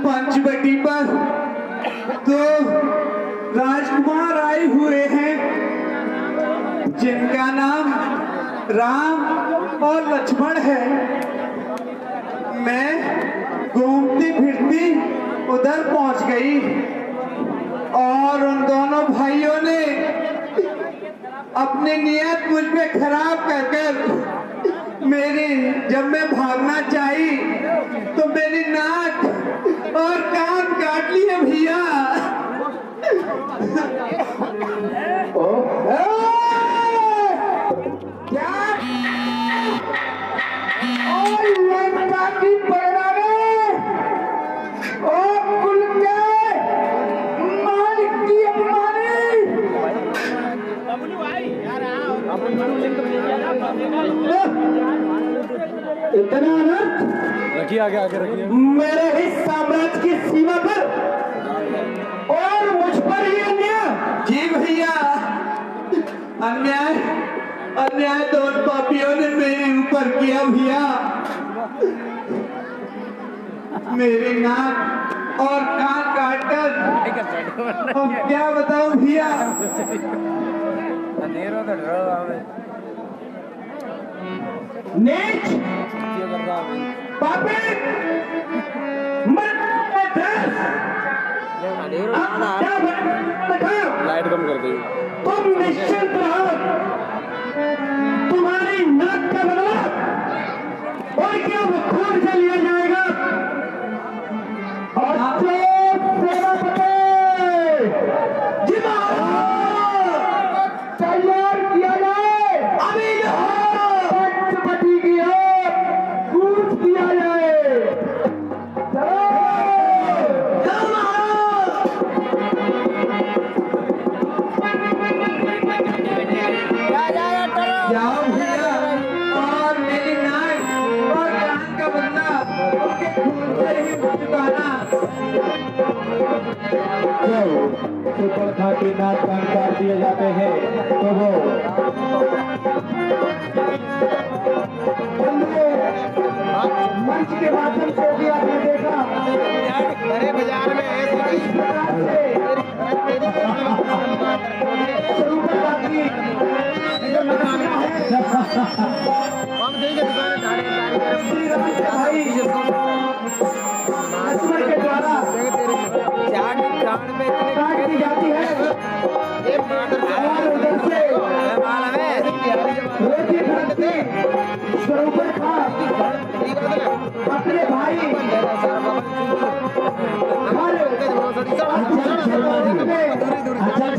पंचवटी पर तो राजकुमार आए हुए हैं जिनका नाम राम और लक्ष्मण है। मैं घूमती फिरती उधर पहुंच गई और उन दोनों भाइयों ने अपनी नियत मुझ पे खराब कर कर मेरी, जब मैं भागना चाही तो मेरी नाक और कान काट लिए भैया। क्या और लंका की परिणामे और कुल के मालिक की अपमानी। इतना अनर्थ रखिए, आगे आगे रखिए। मेरे ही साम्राज्य की सीमा पर और मुझ पर ही अन्याय। जी भैया, अन्याय अन्याय तो उन पापियों ने मेरे ऊपर किया भैया। मेरी नाक और कान काटकर अब क्या बताऊं भैया। नीच पापी लाइट कम कर दी। तुम निश्चिंत रहो, तुम्हारी नाक का बदला और क्या वो खून से लिया जाएगा। और जो सेनापति तैयार किया जाए, अभी पंचवटी की ओर कूच किया जाए। जाओ भैया और मेरी नाक और कान का बदला उनके खून से ही चुकाना। सुपर्णा के नाक कान काट दिए जाते हैं तो वो मंच के माध्यम से भी आपने देखा अरे बाजार में इस प्रकार से सुपर्णा की श्री राम के भाई लक्ष्मण के द्वारा काट दी जाती है और उधर से रोटी खरीदते स्वरूप खा अपने भाई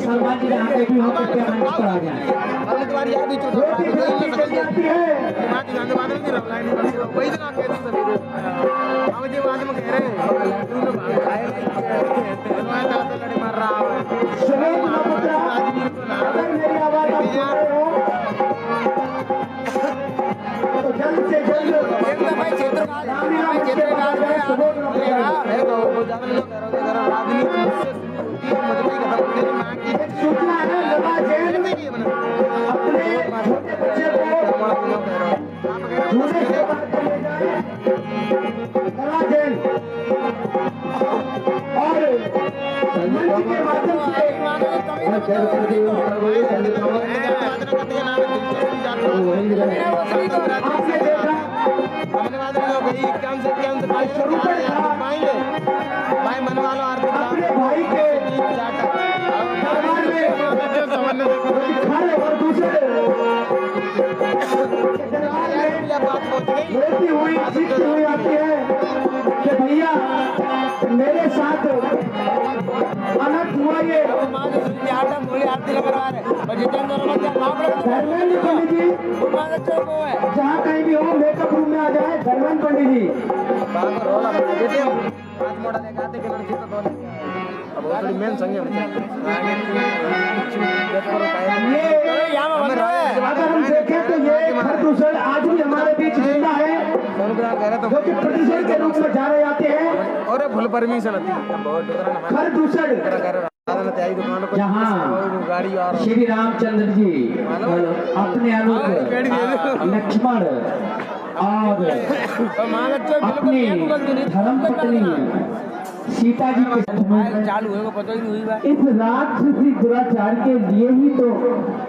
सलमान जी यहाँ पे भी हो करके मंच पर आ जाए। रोटी खरीदी जाती है श्लोक महापुत्रा, अगर मेरी आवाज आप सुन रहे हो तो जल्द से जल्द एक सूचना है। लता जैन अपने छोटे बच्चे को झूले से बाहर कर ले जाए। लता जैन और मंच के माध्यम से आपने देखा अपने भाई के दरबार में खड़े और दूसरे दरबार में रोती हुई चीखती हुई आती है कि भैया मेरे साथ अनर्थ हुआ। ये धर्मेंद्र पंडित जी जहाँ कहीं भी हो मेकअप रूम में आ जाए। धर्मेंद्र पंडित जी अगर हम देखें तो ये खरदूषण आज भी हमारे बीच जिंदा है, जो कि प्रदूषण के रूप में जाने जाते हैं। और फुल परमिशन खरदूषण जहाँ श्री रामचंद्र जी अपने अनुरूप लक्ष्मण और अपनी धर्म पत्नी सीता जी के चालू है, पता ही नहीं हुई बात। इस राक्षसी दुराचार के लिए ही तो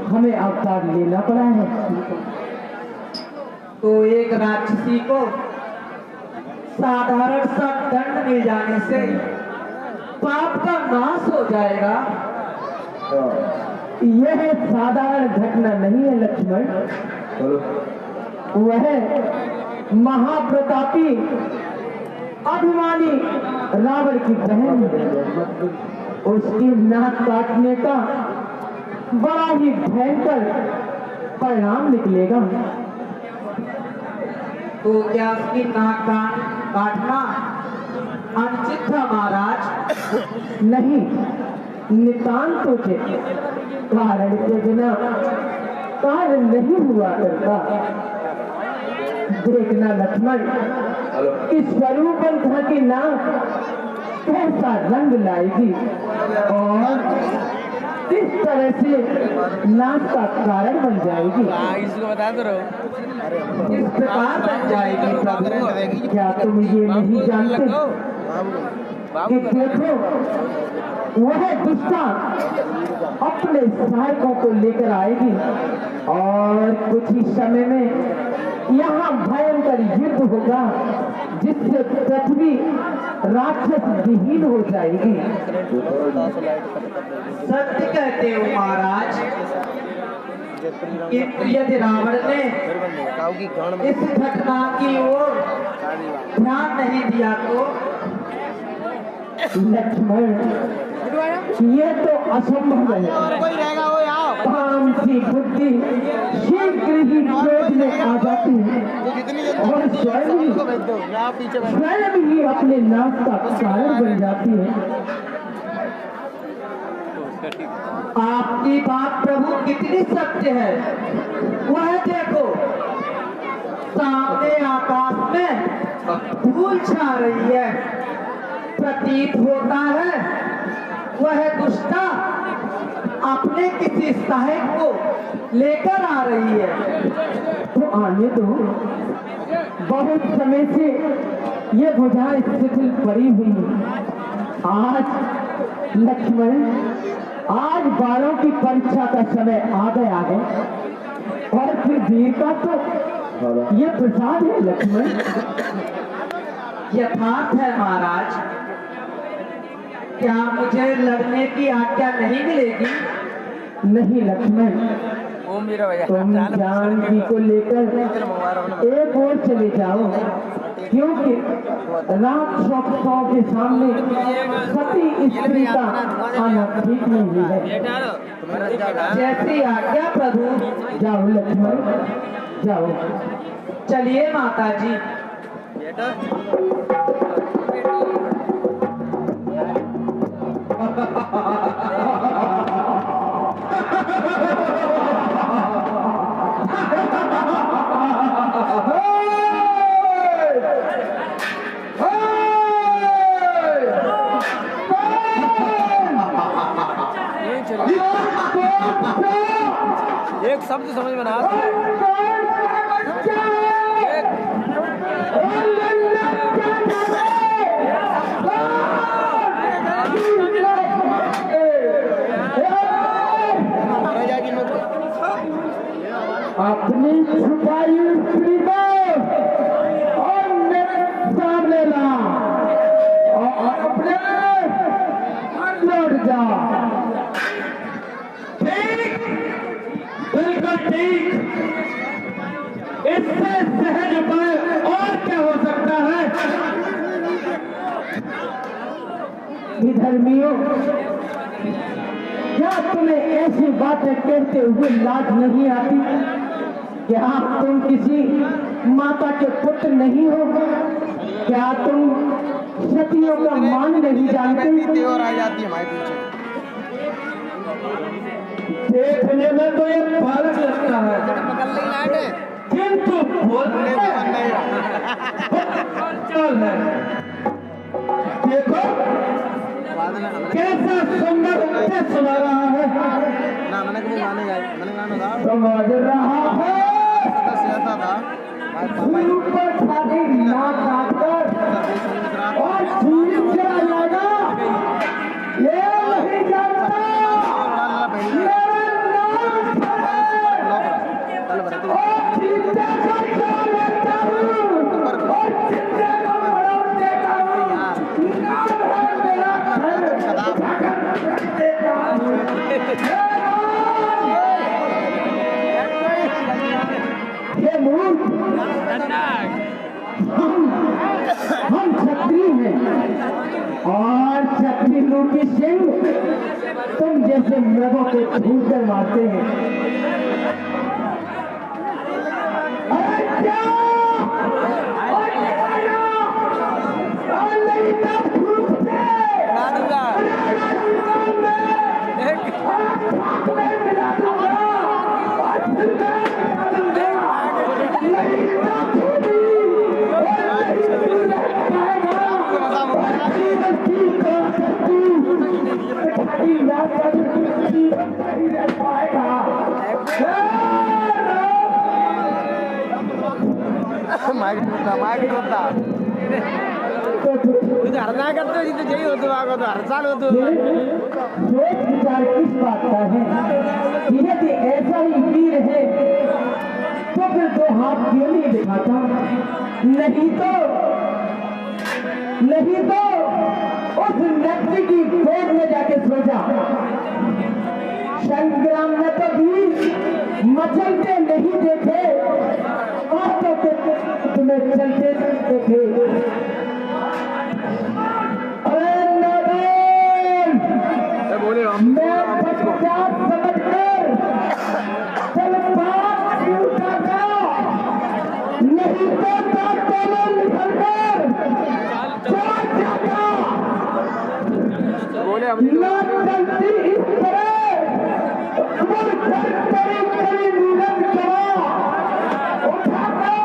हमें अवतार लेना पड़ा है। तो एक राक्षसी को साधारण सा दंड मिल जाने से पाप का नाश हो जाएगा। यह साधारण घटना नहीं है लक्ष्मण, वह महाप्रतापी अभिमानी रावण की बहन, उसकी नाक काटने का बड़ा ही भयंकर परिणाम निकलेगा। तो क्या उसकी नाक काटना अनुचित था महाराज? नहीं, नितांत उचित, कारण के बिना कार्य नहीं हुआ करता। देखना लक्ष्मण, इस स्वरूपंथा की नाक कैसा रंग लाएगी और किस तरह से नाक का कारण बन जाएगी। इसको बता दो रहो। किस प्रकार बन जाएगी प्रभु? क्या तुम ये नहीं जानते कि देखो, वह दुष्टा अपने सहायकों को लेकर आएगी और कुछ ही समय में यहाँ भयंकर युद्ध होगा, जिससे पृथ्वी राक्षस विहीन हो जाएगी। सत्य कहते हो महाराज, किंतु यदि रावण ने इस घटना की ओर ध्यान नहीं दिया तो? लक्ष्मण, ये तो असंभव है। काम की बुद्धि शीघ्र ही क्रोध में आ जाती है और स्वयं ही अपने नाश का कारण बन जाती है। आपकी बात प्रभु कितनी सत्य है। वह देखो, सामने आकाश में धूल छा रही है, प्रतीत होता है वह दुष्टा अपने किसी सहायक को लेकर आ रही है। तो आने दो, बहुत समय से ये भुजा शिथिल पड़ी हुई है। आज लक्ष्मण, आज बालों की परीक्षा का समय आ गया है और फिर वीर का तो ये प्रसाद है लक्ष्मण। यथार्थ है महाराज। क्या मुझे लड़ने की आज्ञा नहीं मिलेगी? नहीं लक्ष्मण, ओ मेरा भैया तुम जानकी को लेकर एक और चले जाओ, क्योंकि राक्षसों के सामने सती स्त्री का आना ठीक नहीं है। जैसी आज्ञा प्रभु। जाओ लक्ष्मण, जाओ। चलिए माता जी। एक शब्द समझ में ना अपनी छुपाई स्त्री को और मेरे सामने ला और अपने लौट जा। ठीक, बिल्कुल ठीक। इससे सहज उपाय और क्या हो सकता है? विधर्मियों, क्या तुम्हें ऐसी बातें कहते हुए लाज नहीं आती? क्या तुम किसी माता के पुत्र नहीं हो? क्या तुम सतियों का मान नहीं जानते? और आ जाती है हमारे पीछे। देखने में तो ये बालक लगता है, किंतु बोलने में चल है। देखो कैसा सुंदर उपदेश सुना रहा है। ना मैंने कभी माने जाए, मैंने गाना था समझ रहा है। था ऊपर छाती ना काटकर और छुरी चला नहीं है। और छत्री लूटी सिंह तुम जैसे मृगों को ढूंढ कर मारते हैं। अरे क्या? माइक होता तो हरना करते हो जी तो यही होता आगो तो हर साल होता सोच विचार किस बात का है? यदि ऐसा ही वीर है तो फिर दो हाथ क्यों नहीं दिखाता? नहीं तो उस नक्की की गोद में जाके सो जा। संग्राम में तो वीर मचलते नहीं देखे और तो तुम्हें चलते देखे। बोले मैं पश्चात समझकर चल बात क्यों करना? नहीं तो दोनों निकलकर चला जाता। बोले ना चलती इस तरह उमर कर करी करी नीरज करा उठाकर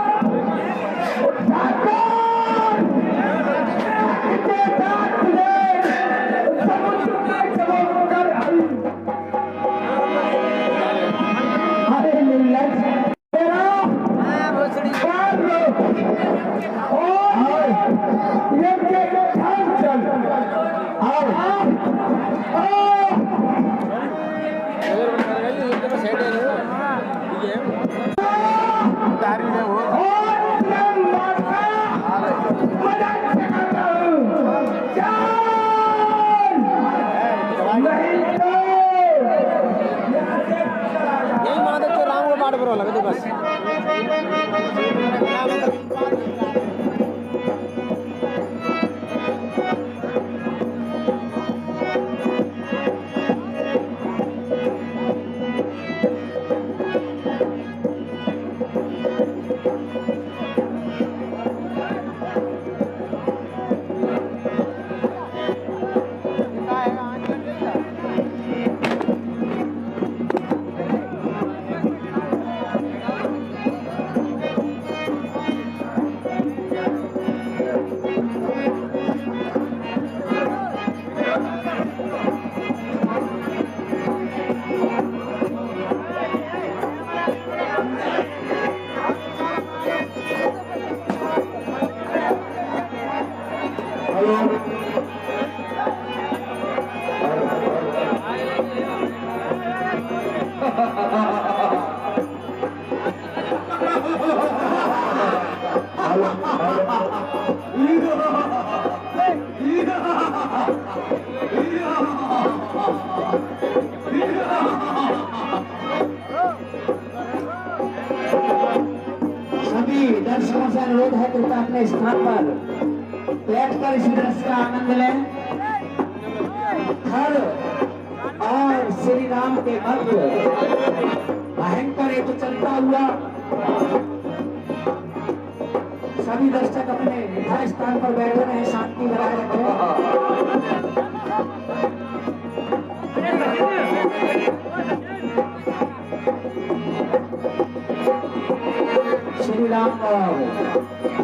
लगे तो बस सभी दर्शकों से अनुरोध है कृपया अपने स्थान पर बैठकर इस दृश्य का आनंद लें। हर और श्री राम के भक्त भयंकर एक चलता हुआ सभी दर्शक अपने हर स्थान पर बैठे रहे, शांति बनाए रखें। श्री राम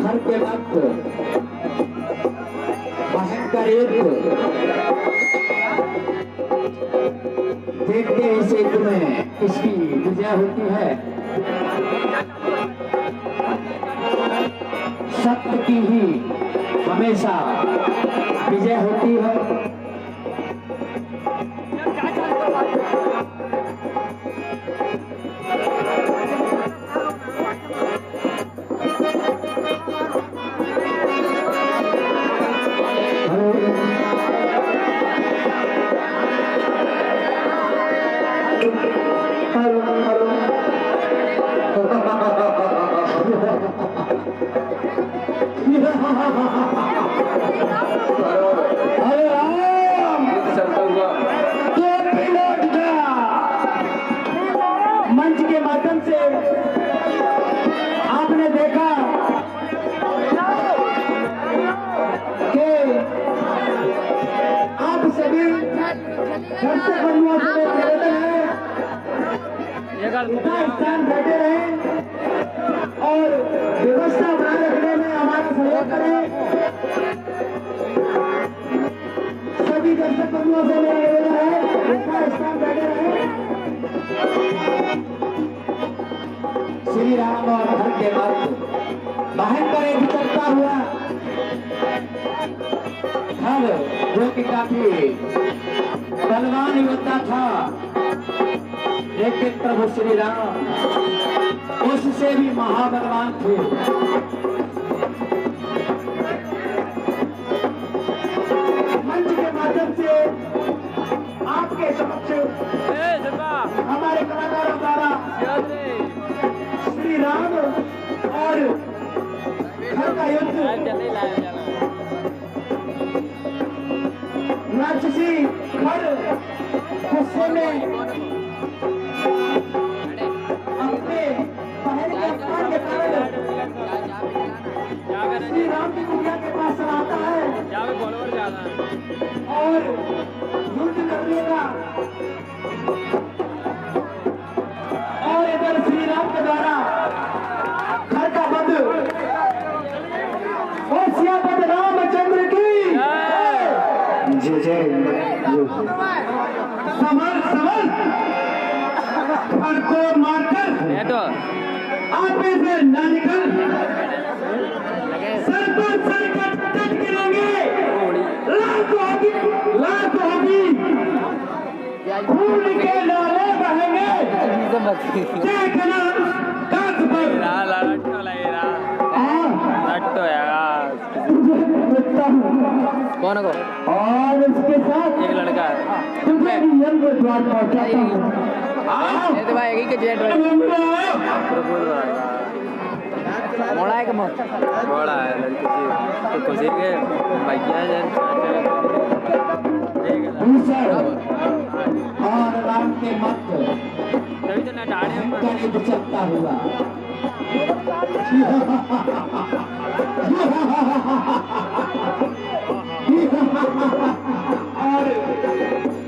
हर के वक्त भयंकर युद्ध देखते इस युद्ध में किसकी विजय होती है। सत्य की ही हमेशा विजय होती है। दर्शक बंधुओं से निवेदन है स्थान बैठे रहें और व्यवस्था बनाए रखने में हमारा सहयोग करें। सभी दर्शक बंधुओं से निवेदन है स्थान बैठे रहें। श्री राम और घर के भक्त भयंकर एक चलता हुआ हर जो कि काफी बलवान योद्धा था, लेकिन प्रभु श्री राम उससे भी महाबलवान थे। मंच के माध्यम से आपके समक्ष हमारे कलाकारों द्वारा श्री राम और घर का युद्ध राक्षसी घर गुस्से में अपने पहले के अपमान के कारण श्री राम की कुटिया के पास चला आता है और युद्ध करने का और इधर श्री राम के द्वारा घर का बंद और सियापत रामचंद्र की जय जय समर समर घर को मारकर आप से ना निकल सर पर सर कट गिरेंगे। लाख होगी खून के नारे बहेंगे। देखना कांच पर कौन को और इसके साथ एक लड़का तुझे भी यंत्र द्वार पहुंचाता हूँ। ये तो भाई एक ही के जेट मोड़ा है कम मोड़ा है लड़की तो खुशी के भैया जन और राम के मत तभी तो ना डाड़े का युद्ध चलता हुआ और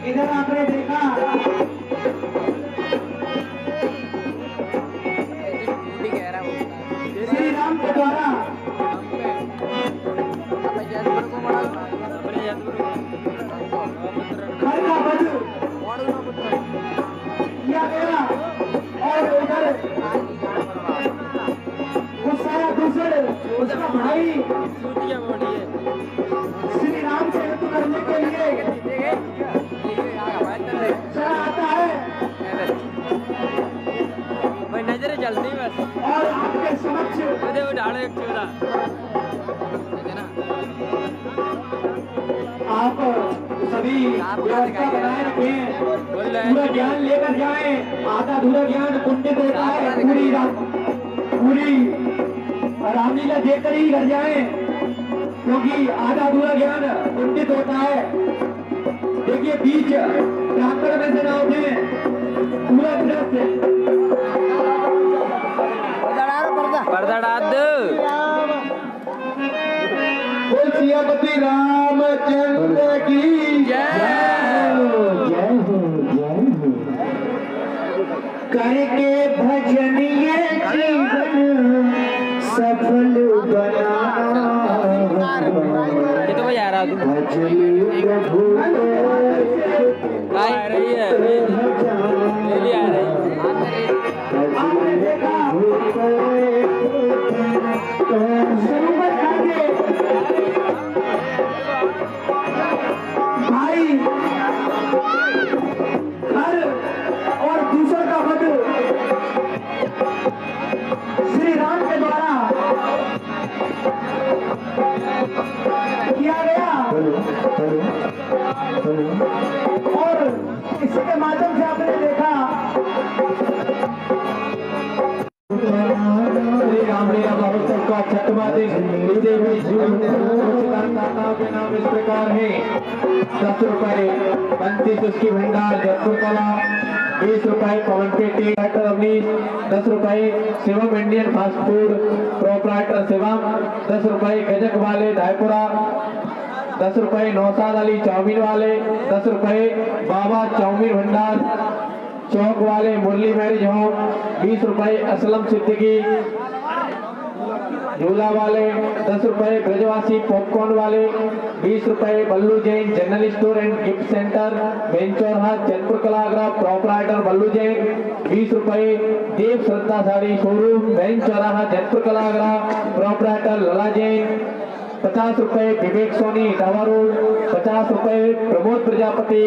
इधर आपने देखा श्री राम के द्वारा घर का वध किया गया और उधर वो सारा दूसर उसका भाई श्री राम से युद्ध करने के लिए चला आता है भाई नजर जलती बस और आपके समक्ष अरे वो डालो एक चूड़ा आप सभी व्यवस्था बनाए रखें, पूरा ज्ञान लेकर जाएं। आधा अधूरा ज्ञान कुंडित होता है, पूरी रामलीला देखकर ही घर जाएं, क्योंकि आधा अधूरा ज्ञान कुंडित होता है। देखिए बीच ट्रैक्टर में से ना उठे, पूरा दृश्य पर्दा डाल दो सियापति रामचंद्र की जय हो करके भजन ये जीवन सफल बनाना ये तो भाई आ रहा तू भजन प्रभु आ रही है ले आ रही आपने देखा भाई हर और दूसर का वध श्री राम के द्वारा किया गया और इसके माध्यम से आपने देखा का छठवादी के नाम इस प्रकार है 10 रुपए 35 उसकी भंडार जयपुर कला 20 रुपए पवन पेटी अवनीश 10 रुपए Shivam Indian fast food proprietor Shivam 10 रुपए गजक वाले धायपुरा 10 रुपए नौसाद अली चाउमीन वाले, 10 रुपए बाबा चाउमीन भंडार चौक वाले मुरली मैरिज होम, 20 रुपए असलम सिद्दीकी झूला वाले, 10 रुपए ब्रजवासी पॉपकॉर्न वाले, 20 रुपए Ballu Jain general store and gift centre main चौराहा जयपुर कलाग्रा प्रोपराइटर बल्लू जैन, 20 रुपए देव श्रद्धा साड़ी शोरूम मेन चौराहा जयपुर कलाग्रा प्रोपराइटर लला जैन, 50 रुपए विवेक सोनी इटावा रोड, 50 रुपए प्रमोद प्रजापति,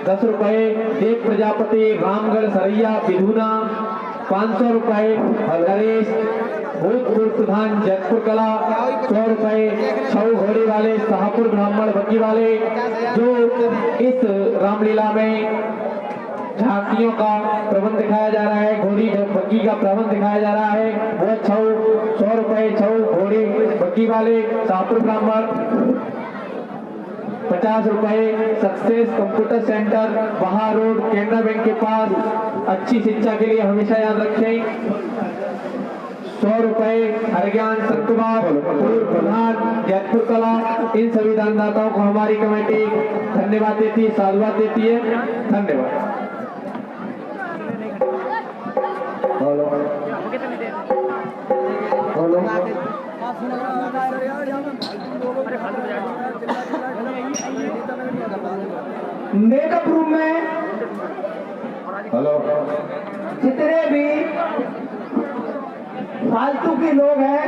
10 रुपए देव प्रजापति रामगढ़ सरैया बिधुना, 500 रुपए नरेश भूतपूर्व प्रधान जयपुर कला, 100 रुपए छऊ घोड़ी वाले शाहपुर ब्राह्मण बग्गी वाले, जो इस रामलीला में झांकियों का प्रबंध दिखाया जा रहा है, घोड़ी बग्गी का प्रबंध दिखाया जा रहा है, वो छऊ 100 रुपए छऊ घोड़ी बग्गी वाले शाहपुर ब्राह्मण, 50 रुपए सक्सेस कंप्यूटर सेंटर बहार रोड केनरा बैंक के पास, अच्छी शिक्षा के लिए हमेशा याद रखें। 100 रुपए हरज्ञान संतकुमार पूर्व प्रधान जयपुर कला, इन सभी दानदाताओं को हमारी कमेटी धन्यवाद देती है, साधुवाद देती है। धन्यवाद। मेकअप रूम में हेलो जितने भी फालतू के लोग हैं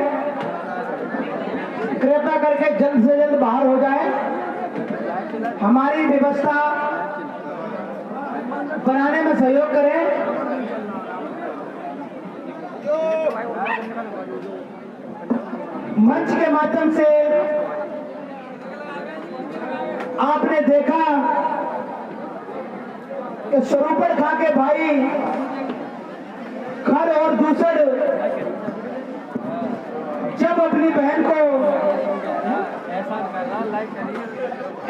कृपया करके जल्द से जल्द बाहर हो जाएं, हमारी व्यवस्था बनाने में सहयोग करें। मंच के माध्यम से आपने देखा कि स्वरूपण खा के भाई खर और दूसर जब अपनी बहन को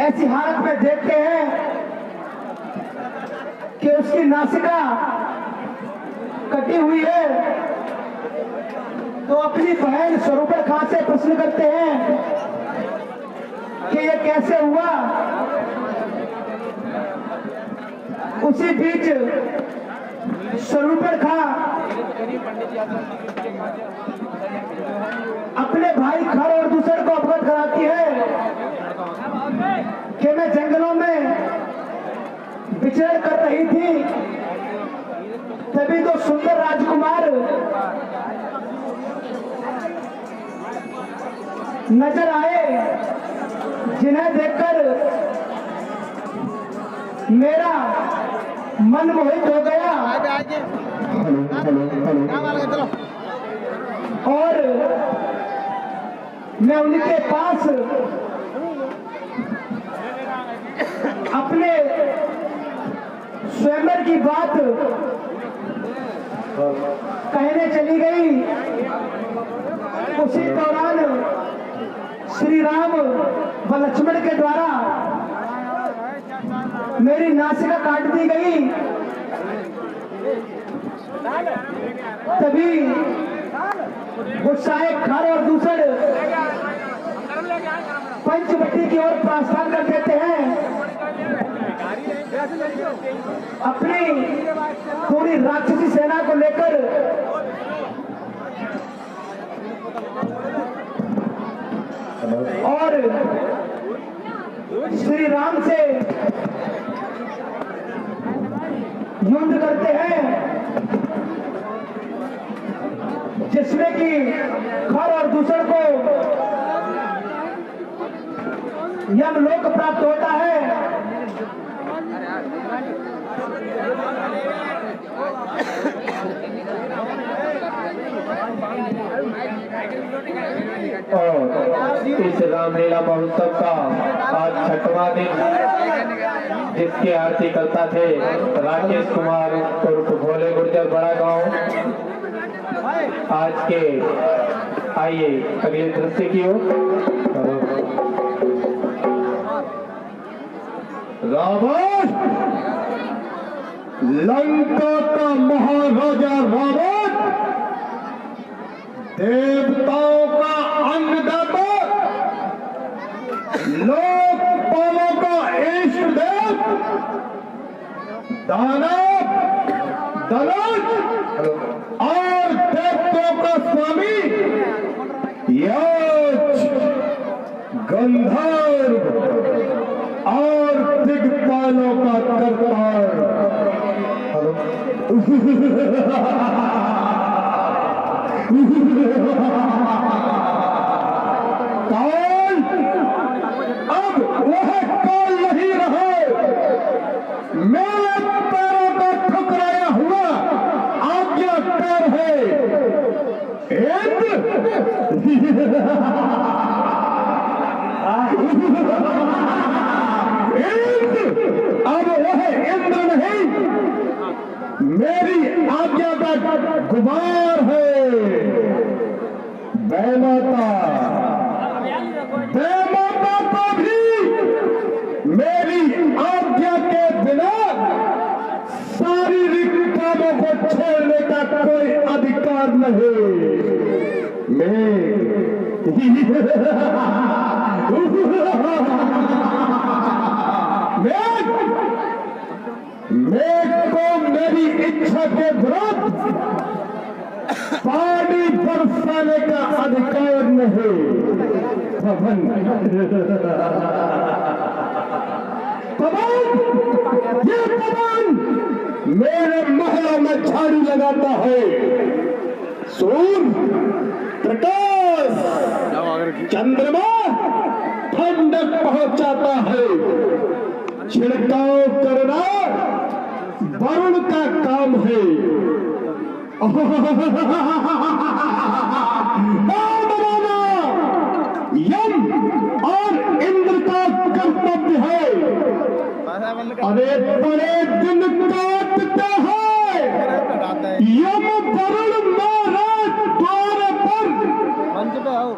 ऐसी हालत में देखते हैं कि उसकी नासिका कटी हुई है, तो अपनी बहन स्वरूपण खां से प्रश्न करते हैं कि ये कैसे हुआ। उसी बीच स्वरूपण खां अपने भाई खर और दूसरे को अवगत कराती है कि मैं जंगलों में विचरण कर रही थी, तभी तो सुंदर राजकुमार नजर आए, जिन्हें देखकर मेरा मन मोहित हो गया और मैं उनके पास अपने स्वयंवर की बात कहने चली गई। उसी दौरान श्री राम व लक्ष्मण के द्वारा मेरी नासिका काट दी गई। तभी गुस्साए खर और दूसर पंचवटी की ओर प्रस्थान कर देते हैं। अपनी पूरी राक्षसी सेना को लेकर और श्री राम से युद्ध करते हैं, जिसमें कि खर और दूसर को यमलोक प्राप्त होता है। और इस रामलीला महोत्सव का आज 6वां दिन, जिसकी आरती करता थे राकेश कुमार उर्फ भोले गुर्जर बड़ा गांव। आज के आइए अगले दृश्य की ओर। रावण, लंका का महाराजा रावण, देवताओं का अन्नदाता, लोकपालों का इष्ट देव, दानव, दनुज और देवताओं का स्वामी, यक्ष, गंधर्व और दिग्पालों का करतार। काल अब वह काल नहीं रहे, मेरे पैरों का ठुकराया हुआ आज्ञाकार है। अब वह इंद्र नहीं, मेरी आज्ञा का गुबार है। वैमाता को भी मेरी आज्ञा के बिना शारीरिक कामों को छोड़ने का कोई अधिकार नहीं। मैं को मेरी इच्छा के विरुद्ध पानी बरसाने का अधिकार नहीं। पवन ये पवन मेरे महलों में झाड़ू लगाता है, सूर्य प्रकाश, चंद्रमा ठंडक पहुंचाता है, छिड़काव करना वरुण का काम है। यम और इंद्र का कर्तव्य है। अरे बड़े दिन काटते हैं यम वरुण महाराज द्वार पर,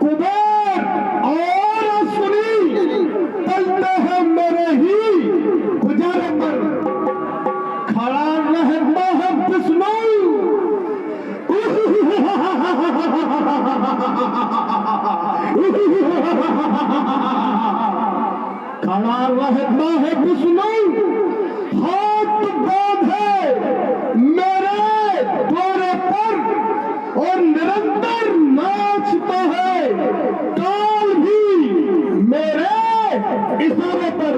कुबेर और अश्विनी चलते हैं मेरे ही गुजारे पर। खड़ा रहता है विष्णु, खड़ा रहता है विष्णु, हाथ बांधे मेरे द्वारे पर और निरंतर नाचता है काल भी मेरे इशारे पर।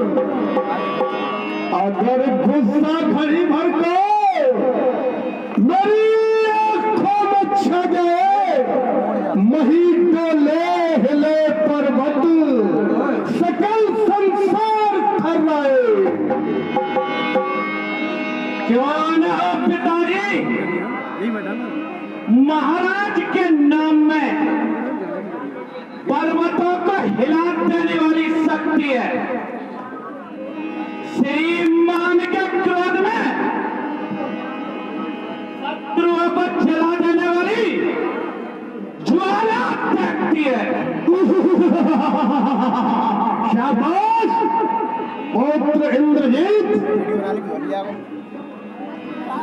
अगर गुस्सा खड़ी भर को मेरी आंखों में छा जाए, मही डोले हिले पर्वत, सकल संसार थर्राए। कौन हो पिताजी? महाराज के नाम में पर्वतों को हिला देने वाली शक्ति है। श्रीमान के क्रोध में शत्रुओं को जला देने वाली ज्वाला शक्ति है। शाबाश पौत्र इंद्रजीत,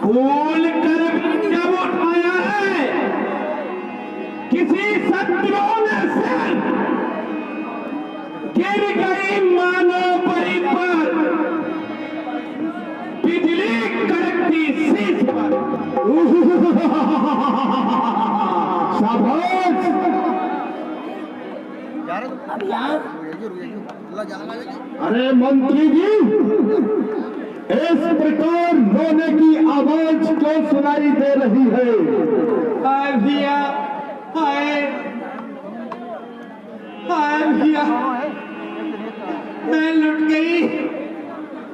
भूल कर जब उठाया है किसी शत्रुओं ने से गिर गई मानव परी पर बिजली कड़कती शीश पर। शाबाश। अरे मंत्री जी, इस प्रकार रोने की आवाज क्यों सुनाई दे रही है? हाय भैया, हाय हाय भैया, मैं लुट गई,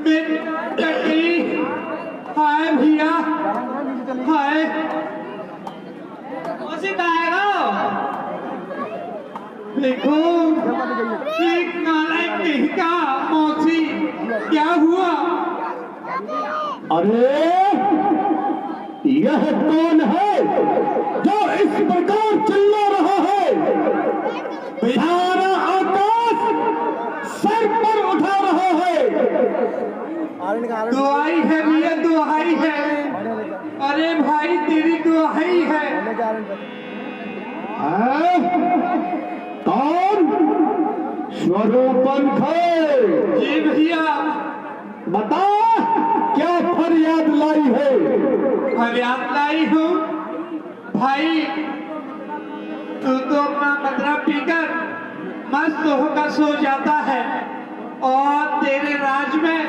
मैं लुट गई। हाय भैया, हाय उसी का आएगा। देखो एक नालायक नहीं का मौसी क्या हुआ? अरे यह कौन है जो इस प्रकार चिल्ला रहा है? सारा आकाश सर पर उठा रहा है। दुआई है भैया, दुआई है। अरे भाई तेरी दुआई है। कौन? स्वरूपन खाए, जी भैया। बता क्या फरियाद लाई है? फरियाद लाई हूँ भाई, तू तो अपना मदरा पीकर मस्त होकर सो जाता है और तेरे राज में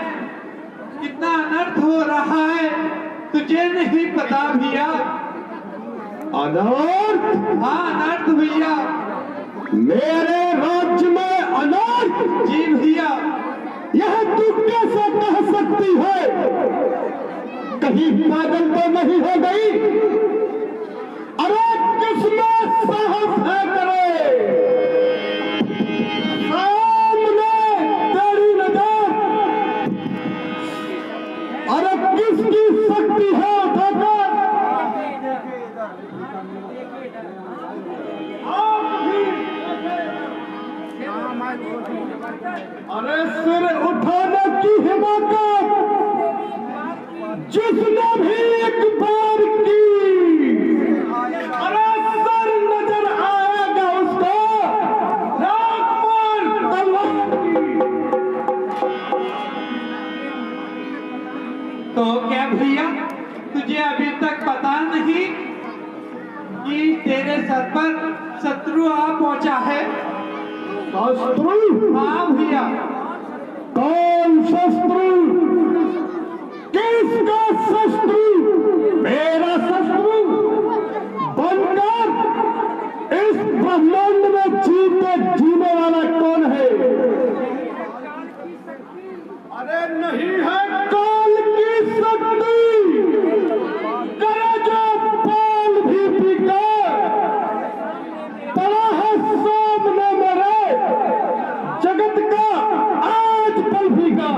कितना अनर्थ हो रहा है तुझे नहीं पता भैया। अनर्थ? हाँ अनर्थ भैया। मेरे राज्य में अनर्थ? जी भैया। यह तू कैसे कह सकती है? कहीं पागल तो नहीं हो गई? अरे किसमें साहस है करे? सामने तेरी नजर, अरे किसकी शक्ति है उठाकर? अरे सिर उठाने की हिम्मत जिसने भी एक बार की, अरे सर नजर आएगा उसको रामपाल तलवार की। तो क्या भैया तुझे अभी तक पता नहीं कि तेरे सर पर शत्रु आ पहुंचा है? शत्रु? हाँ भैया। कौन शत्रु? किसका शत्रु? मेरा शत्रु बनकर इस ब्रह्मांड में जीने वाला कौन है? अरे नहीं है काल की शक्ति, करे जो पाल भी बिका पड़ा है सामने मेरे, जगत का आज पल भीगा।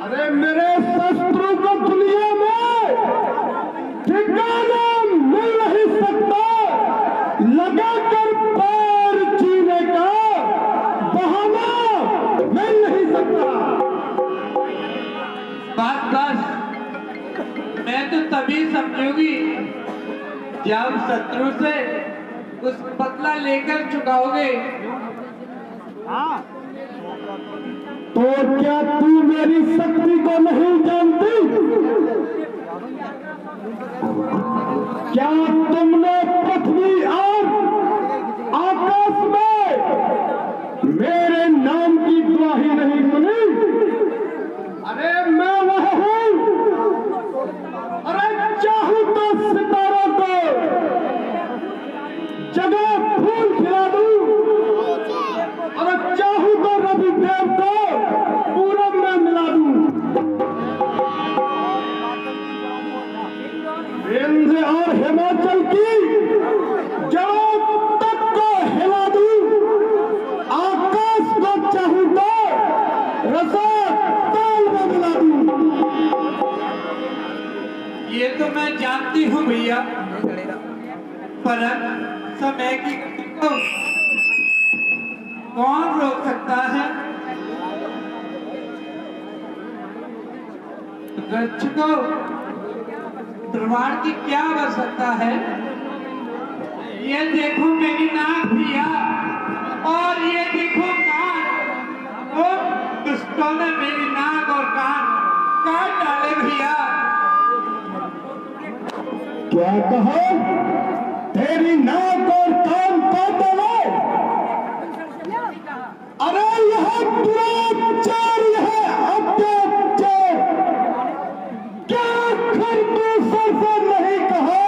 अरे मेरे शत्रु को दुनिया में ठिकाना मिल नहीं सकता, लगाकर पार जीने का बहाना मिल नहीं सकता। बस मैं तो तभी समझूंगी जब शत्रु से उस बदला लेकर चुकाओगे। तो क्या तू मेरी शक्ति को नहीं जानती? क्या तुमने पृथ्वी और आकाश में मेरे नाम की गवाही नहीं सुनी? अरे मैं वह हूं, अरे चाहूं तो सितारों को जगह फूल खिला दूं, और चाहूं तो रविदेव को पूरब में मिला दूं, विंध्य और हिमाचल की जड़ों तक को हिला दूं, आकाश को चाहूं तो रसा ताल में मिला दूं। ये तो मैं जानती हूँ भैया, पर समय की को कौन रोक सकता है? वृक्ष को तलवार की क्या आवश्यकता है? ये देखो मेरी नाक भैया, और ये देखो कान। वो दुष्टों ने मेरी नाक और कान काट डाले भैया। क्या कहा? तेरी नाक और कान काट डाले? अरे यह दुराचार, यह अत्याचार, क्या खरदूसों से नहीं कहा?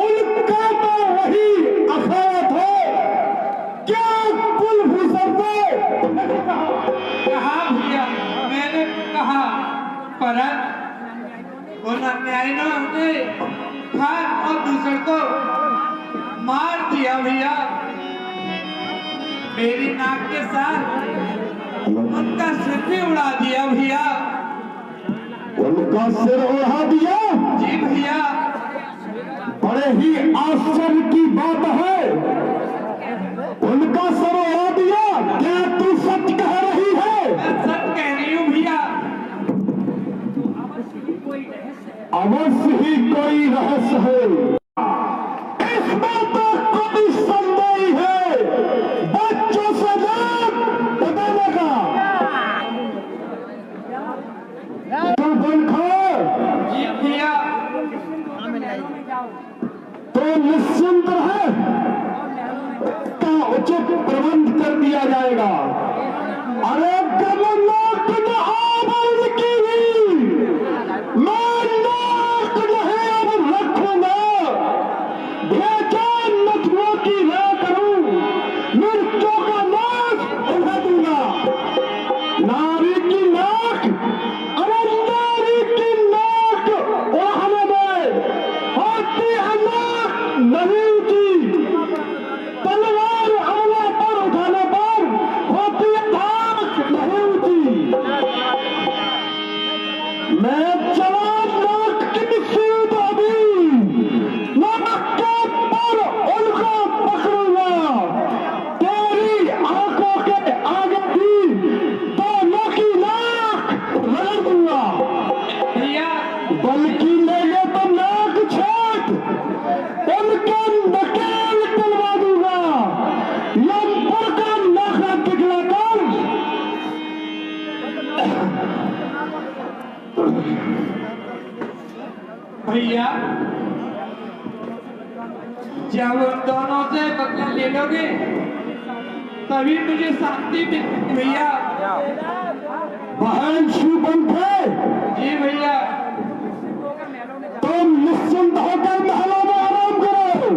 उनका तो वही अखाड़ा था, क्या कुलभूषण से नहीं कहा? कहा भैया, मैंने कहा, पर उन अन्यायियों ने खान और दूसरे को मार दिया भैया। मेरी नाक के साथ उनका सिर भी उड़ा दिया भैया। उनका सिर उड़ा दिया? जी भैया। बड़े ही आश्चर्य की बात है, उनका सिर उड़ा दिया? क्या तू सच कह रही है? मैं सच कह रही हूँ भैया। अवश्य ही कोई रहस्य है, इसमें तो कोई संदेह है। भैया जब उन दोनों से बदला ले लोगे तभी मुझे शांति मिलेगी भैया। बहन शिवबंधे, जी भैया। तुम निश्चिंत होकर महलों में आराम करो।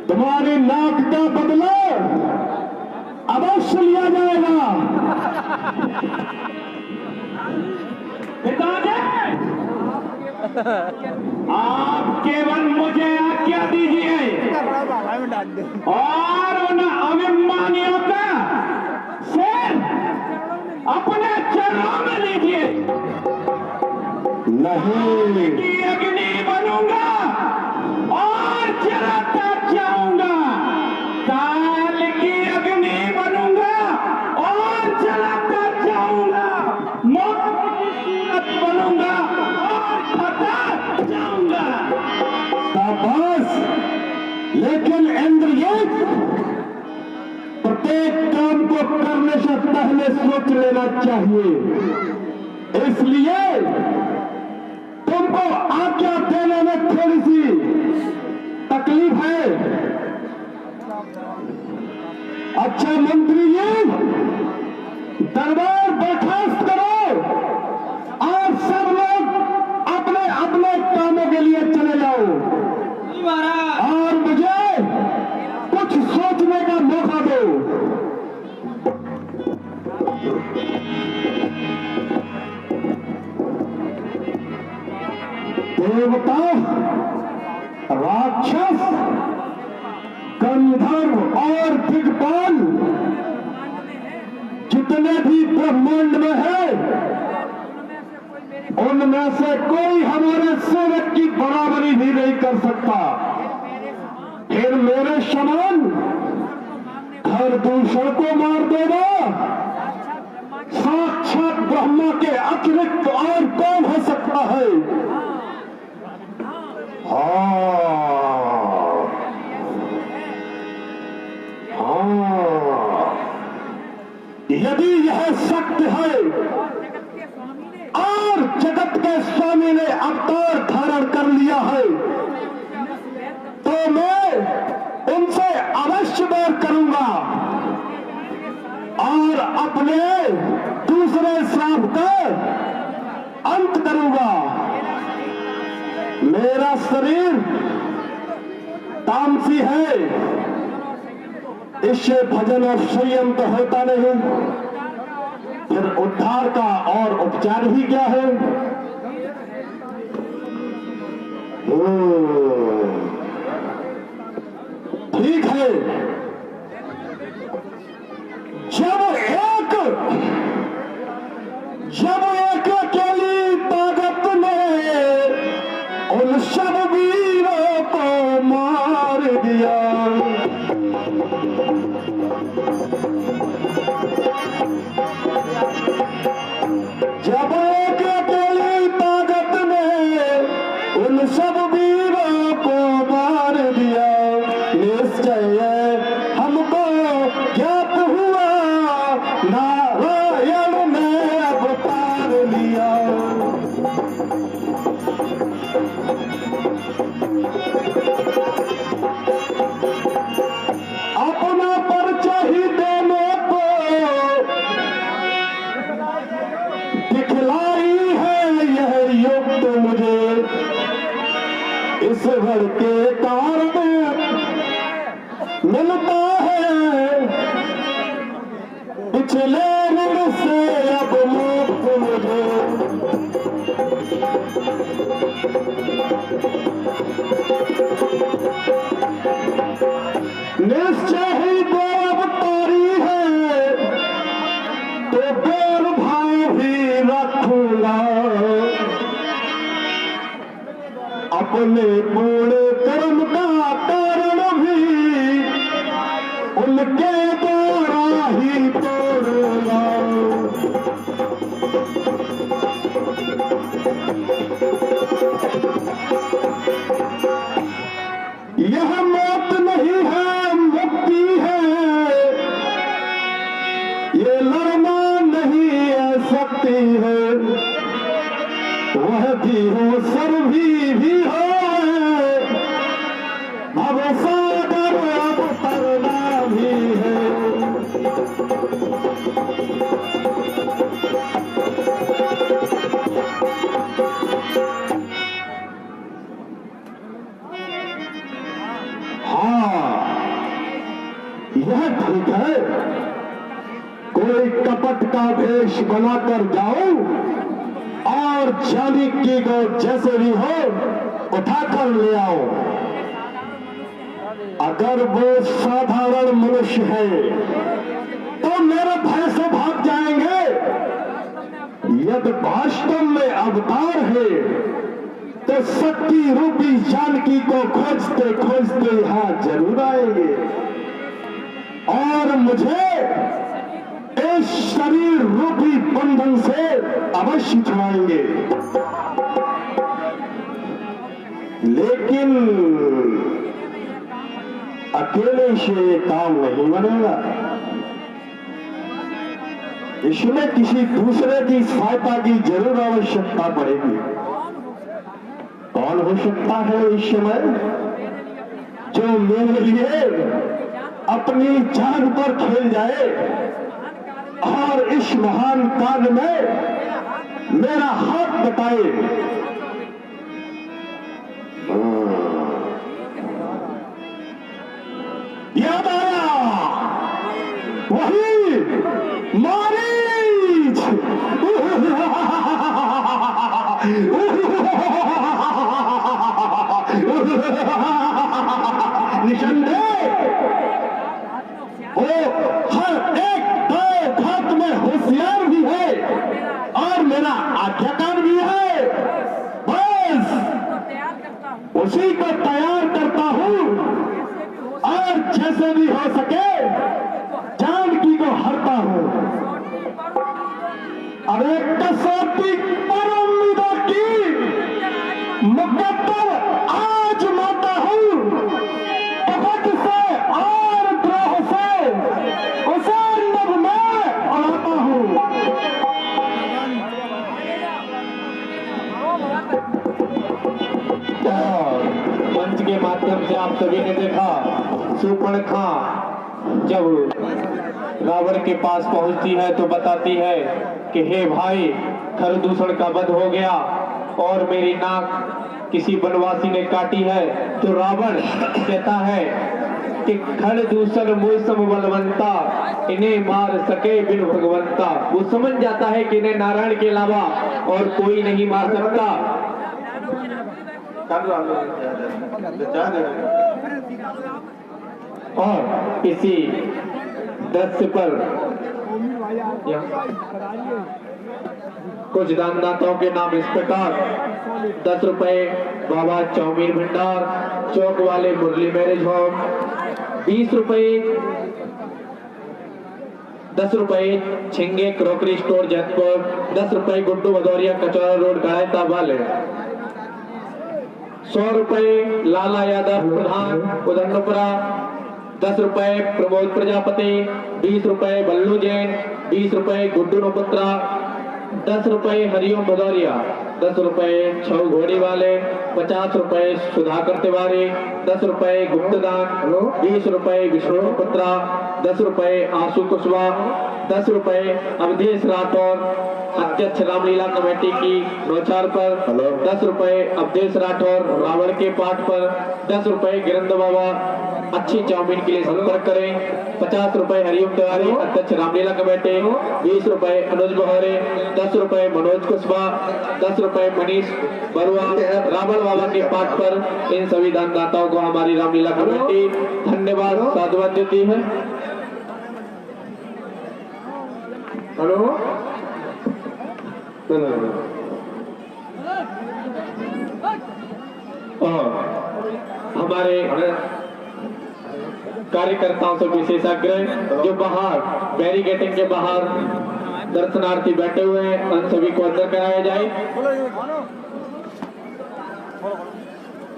तुम्हारी नाक का बदला अवश्य लिया जाएगा। पिताजी, आप केवल मुझे आज्ञा दीजिए और उन अभिमानियों का सिर अपने चरणों में लीजिए। नहीं की अग्नि बनूंगा और जलाता जाऊंगा। काल की अग्नि बनूंगा और जलाता जाऊंगा। मौत बनूंगा और खाता जाऊंगा। शाबाश, लेकिन इंद्रजीत, प्रत्येक काम को करने से पहले सोच लेना चाहिए। इसलिए तुमको आज्ञा देने में थोड़ी सी तकलीफ है। अच्छा मंत्री जी, दरबार बर्खास्त करो और सब लोग अपने अपने कामों के लिए चले जाओ और मुझे कुछ सोचने का मौका दो। देवता, राक्षस, गंधर्व और दिग्पाल जितने भी ब्रह्मांड में है, उनमें से कोई हमारे सेवक की बराबरी भी नहीं कर सकता। फिर मेरे समान हर दूसरे को मार देगा। साक्षात ब्रह्मा के अतिरिक्त और कौन हो सकता है? यदि यह सत्य है और जगत के स्वामी ने अवतार धारण कर लिया है, तो मैं उनसे अवश्य बैर करूंगा और अपने दूसरे श्राप का अंत करूंगा। मेरा शरीर तामसी है, इससे भजन और संयम तो होता नहीं। फिर उद्धार का और उपचार ही क्या है? ठीक है, जब एक अकेली ताकत ने उन सब वीरों को मार दिया, जब एक अकेली ताकत ने उन सब वीरों को मार दिया, निश्चय हमको ज्ञात हुआ नारायण ने अवतार लिया। अपना परिचय ही देने को दिखलाई है यह युक्त मुझे, इस भर के कारण मिलता है पिछले ऋण से अब मुक्त मुझे। निश्चय ही दो अवतारी है तो बेर भाव ही रखूंगा, अपने पूर्ण कर्म का कारण भी उनके द्वारा ही तोड़ूंगा। यह मौत नहीं है, मुक्ति है, ये लड़ना नहीं है, शक्ति है। वह भी हो सर भी हो अब सागर अब तरना भी है। हाँ यह ठीक है, कोई कपट का भेष बनाकर जाओ और जानकी को जैसे भी हो उठाकर ले आओ। अगर वो साधारण मनुष्य है तो मेरे भय से भाग जाएंगे, यदि वास्तव में अवतार है तो शक्ति रूपी जानकी को खोजते खोजते यहां जरूर आएंगे और मुझे इस शरीर रूपी बंधन से अवश्य छुड़ाएंगे। लेकिन अकेले से ये काम नहीं बनेगा, इसमें किसी दूसरे की सहायता की जरूर आवश्यकता पड़ेगी। कौन हो सकता है इस समय जो मेरे लिए अपनी जान पर खेल जाए और इस महान कार्य में मेरा हाथ बटाए। याद आया वही मारीच। निसंदेह वो हर एक दाएं घात में होशियार भी है और मेरा आज्ञाकार भी है। बस उसी को तैयार करता हूं और जैसे भी हो सके जानकी को हरता हूं। अरे कसौटी पर उम्मीदों की मुकद्दर आज माता हूं, कपट से और द्रोह से उसे नभ में उड़ाता हूं। मंच के माध्यम से आप सभी ने देखा शूर्पणखा जब रावण के पास पहुंचती है तो बताती है कि हे भाई, खरदूषण का वध हो गया और मेरी नाक किसी वनवासी ने काटी है। तो रावण कहता है कि खरदूषण मुसम बलवंता, इन्हें मार सके बिन भगवंता। वो समझ जाता है कि इन्हें नारायण के अलावा और कोई नहीं मार सकता। और इसी दृश्य पर कुछ दानदाताओं के नाम इस प्रकार: 10 रुपए बाबा चाउमीन भंडार, चौक वाले मुरली मैरिज होम, 20 रुपए 10 रुपए छिंगे क्रॉकरी स्टोर जैतपुर, 10 रुपए गुड्डू भदौरिया कचौरा रोड गायता वाले, 100 रुपए लाला यादव प्रधान उदंडपुरा, 10 रुपए प्रमोद प्रजापति, 20 रुपए बल्लू जैन, 20 रुपए गुड्डू नोपुत्रा, 10 रुपए हरिओम भदौरिया, 10 रुपए छऊ घोड़ी वाले, 50 रुपए सुधाकर तिवारी, 10 रुपए गुप्तदान, 20 रुपए विष्णु नोपुत्रा, 10 रुपए आंसू कुशवाहा, 10 रुपए अवधेश राठौर अध्यक्ष रामलीला कमेटी की नौचार पर, 10 रुपए अवधेश राठौर रावण के पाठ पर, 10 रुपए गिरंद बाबा अच्छी चाउमीन के लिए संपर्क करें, 50 रुपए हरिओम तिवारी अध्यक्ष रामलीला कमेटी, 20 रुपए अनुज बहरे, 10 रुपए मनोज कुशवाहा, 10 रुपए मनीष बरुआ रावण बाबा के पाठ पर। इन सभी दानदाताओं को हमारी रामलीला कमेटी धन्यवाद साधुवाद देती है। हेलो हमारे कार्यकर्ताओं से विशेष आग्रह, जो बाहर बैरिकेडिंग के बाहर दर्शनार्थी बैठे हुए हैं उन सभी को अंदर कराया जाए।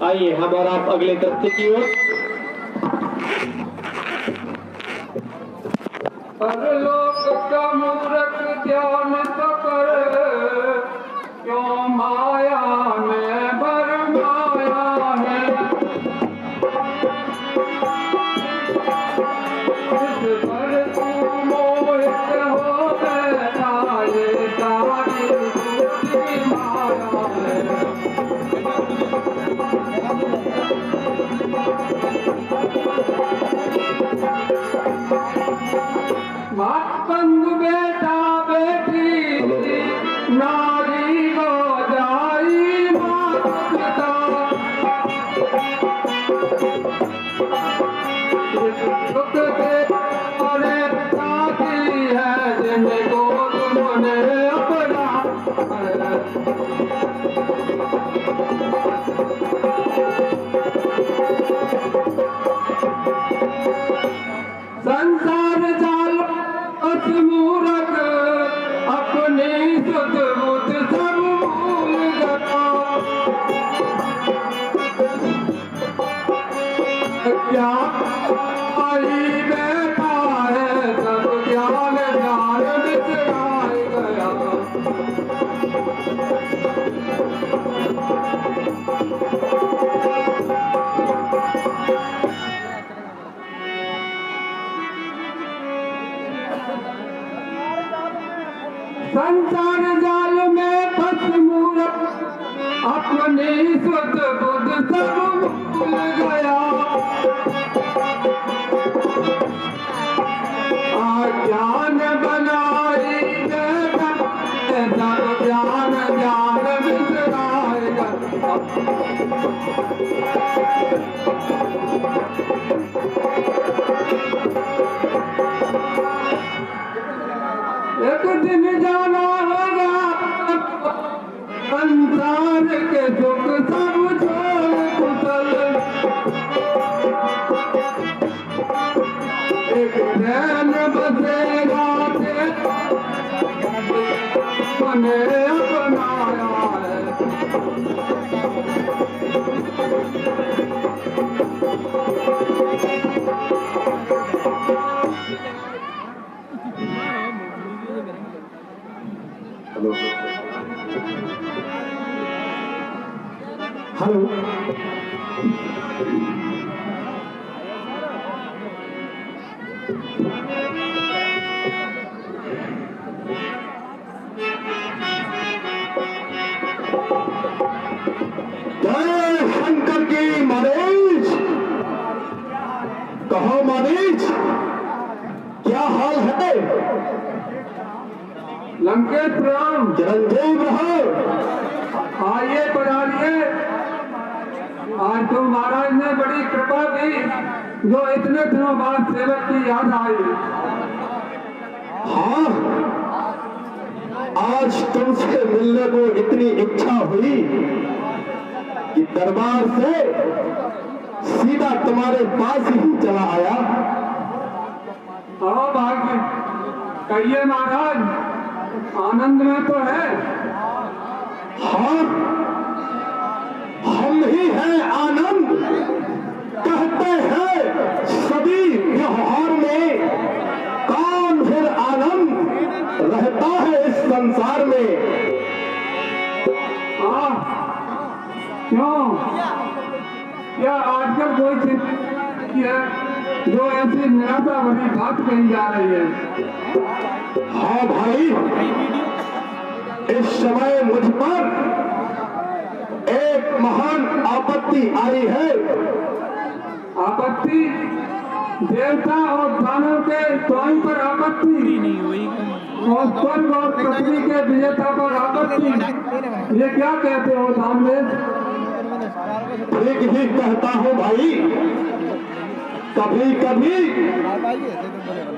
आइए हम और आप अगले दृश्य की ओर। परलोक का मूर्ख ध्यान तो कर, क्यों माया मुझ पर तू मोहित हो बैठा, ये सारी झूठी माया है। माँ बंधु बेटा बेटी नारी को जाई मात पिता, दुख से अरे साथी है जिनको तुमने अपना संसार जाल मूरख अपने सुध बुध सब भूल गया, क्या आई बैठा है सब ज्ञान ज्ञान बिसराए गया। संसार जाल में फंस मूरख अपने सुध बुध सब भूल गया, ज्ञान बनाई बैठा सब ज्ञान ज्ञान बिसराएगा। एक दिन जाना होगा संसार के दुख सब छोड़ कुशल, एक ध्यान बसेगा मने अपनाया है। हेलो हेलो जय शंकर की महाराज। कहो महाराज क्या हाल है? लंकेश राम चिरंजीव रहो। आइए पधारिए। आज तो महाराज ने बड़ी कृपा की, जो इतने दिनों बाद सेवक की याद आई। हाँ, आज तुमसे मिलने को इतनी इच्छा हुई कि दरबार से सीधा तुम्हारे पास ही चला आया। आओ भाग्य, कहिए महाराज, आनंद में तो है? हाँ, हम ही हैं आनंद। कहते हैं सभी व्यवहार में कौन फिर आनंद रहता है इस संसार में? क्यों, क्या आजकल कोई चिंता है जो ऐसी निराशा भरी बात कही जा रही है? हाँ भाई, इस समय मुझ पर एक महान आपत्ति आई है। आपत्ति? देवता और दानव के स्वामी पर आपत्ति, और स्वर्ग और पृथ्वी के विजेता पर आपत्ति। ये क्या कहते हो दानवेद? ठीक ही कहता हूँ भाई। कभी कभी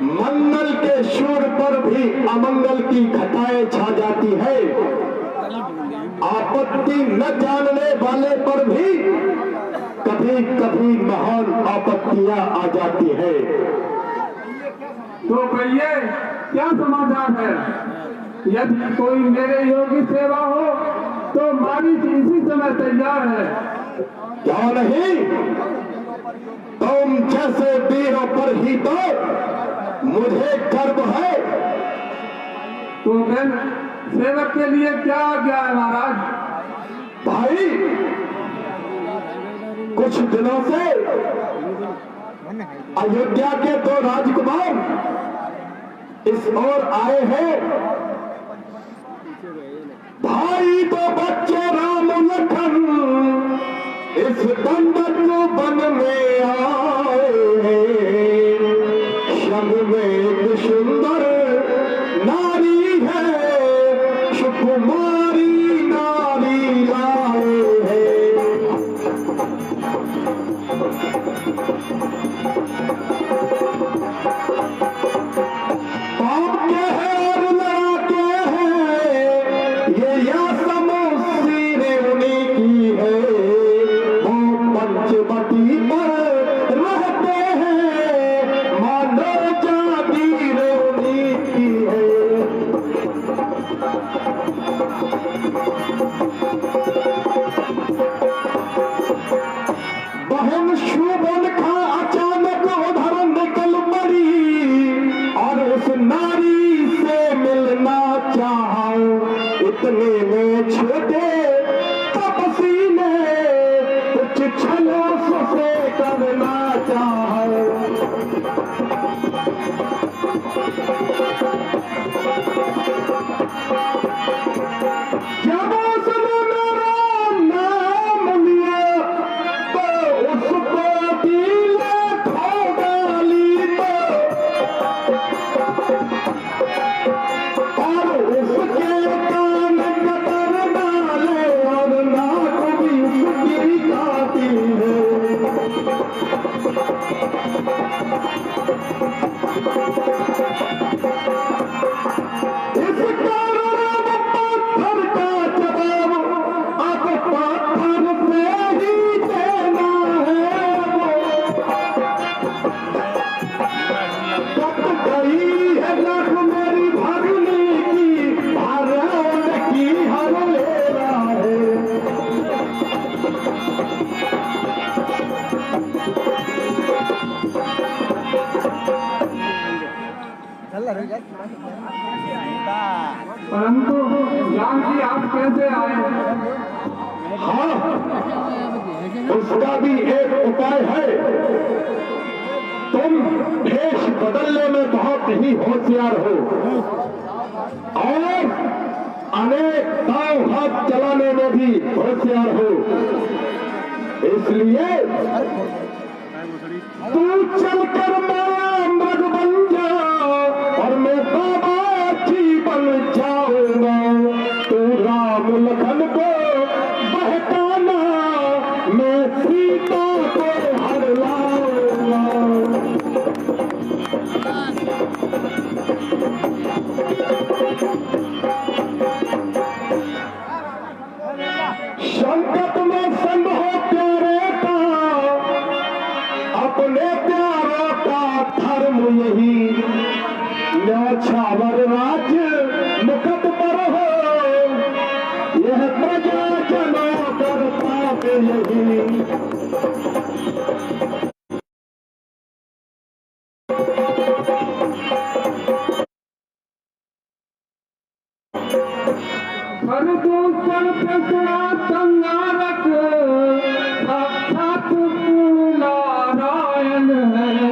मंगल के शोर पर भी अमंगल की घटाएं छा जाती है। आपत्ति न जानने वाले पर भी कभी कभी महान आपत्तियां आ जाती है। तो कहिए क्या समाचार है? यदि कोई मेरे योगी सेवा हो तो मारिच इसी समय तैयार है। क्या नहीं, तुम जैसे वीरों पर ही तो मुझे गर्व है। तो फिर सेवक के लिए क्या आज्ञा है महाराज? भाई, कुछ दिनों से अयोध्या के दो राजकुमार इस ओर आए हैं भाई तो बच्चे राम लखन इस बंदर बन में आए संग में एक सुंदर नारी है सुकुमारी नारी लाए है। पाप के है और लड़ाके हैं ये या समोसीर उन्हीं की है वो पंचवटी पर रहते हैं मानो जागीर उन्हीं की है। बहन शुभन खा अचानक उधर निकल पड़ी और उस नारी से मिलना चाहा इतने में छोटे तपसी ने कुछ छलों से करना चाहा। जब उसने मेरा नाम लिया तो उसको दिले खो डाली तो और उसके कान कतर डाले और नाक भी उसकी काटी है। इस कारण पत्थर का जवाब अब पत्थर से ही देना है। वो कट गई है लख मेरी भगनी की हरण की हर लेना है। परंतु जान जी आप कैसे आए? हाँ, उसका भी एक उपाय है। तुम भेष बदलने में बहुत ही होशियार हो और अनेक दांव हाथ चलाने में भी होशियार हो, इसलिए तू चलकर मेरा मृग बन जा और मैं बाबाजी बन जाऊंगा। तू राम लखन को बहकाना मैं सीता को हर लाऊंगा। संकट में संग हो प्यारे का अपने प्यारों का धर्म यही न्यौछावर राज्य मुकुट पर हो यह प्रजा जनों कर पाप यही। प्रदूषण प्रसरा संगारक साक्षात नारायण है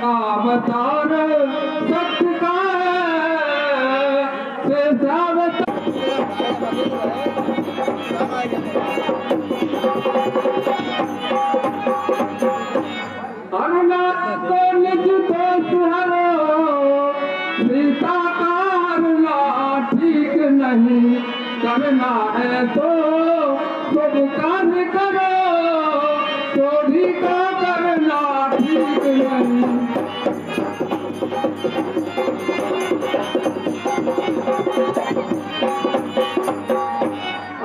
अवतार सत्य का है अनुनाथ को निज दोष हरो सीता का हरना ठीक नहीं करना है तो शुभ कार्य करो चोरी का करना ठीक नहीं।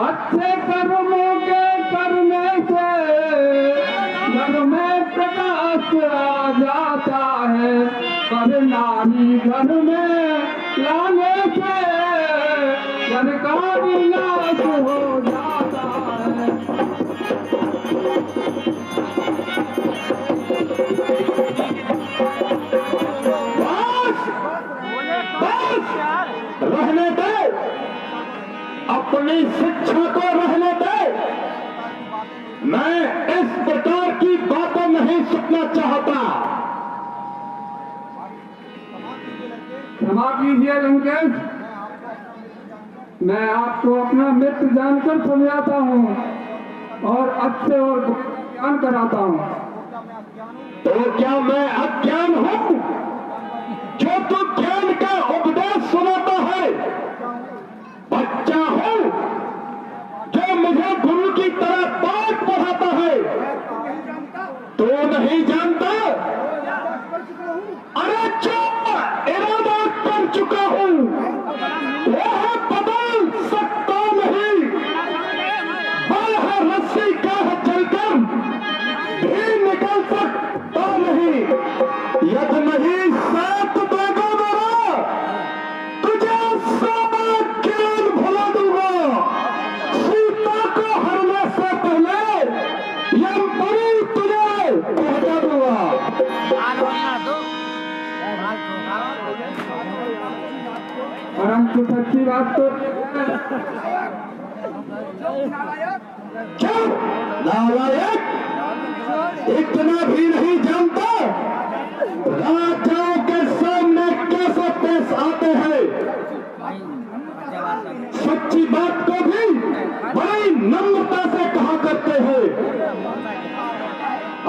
अच्छे कर्मों के करने से मन में प्रकाश आ जाता है पर नारी घर में लाने से घर का विनाश हो जाता है। रहने दे, अपनी शिक्षा को रहने दे। मैं इस प्रकार की बातें नहीं सुनना चाहता। क्षमा कीजिए लंकेश, मैं आपको अपना मित्र जानकर समझाता हूँ और अच्छे और ज्ञान कराता हूँ। तो क्या मैं अज्ञान हूँ जो तू ज्ञान का उपदेश सुनाता है? बच्चा हूँ जो मुझे गुरु की तरह पाठ पढ़ाता है? तो नहीं जानता? अरे जो इरादा कर चुका हूँ वह बदल सकता नहीं। बल है रस्सी का है चलकर भी निकल सकता नहीं। यद नहीं साथ देगा मेरा तुझे सारा ज्ञान भुला दूंगा। सीता को हरने से पहले यमपुरी तुझे पहुंचा दूंगा। परंतु सच्ची बात तो क्या नालायक इतना भी नहीं जानता राजाओं के सामने कैसे पेश आते हैं? सच्ची बात को भी बड़ी नम्रता से कहा करते हैं।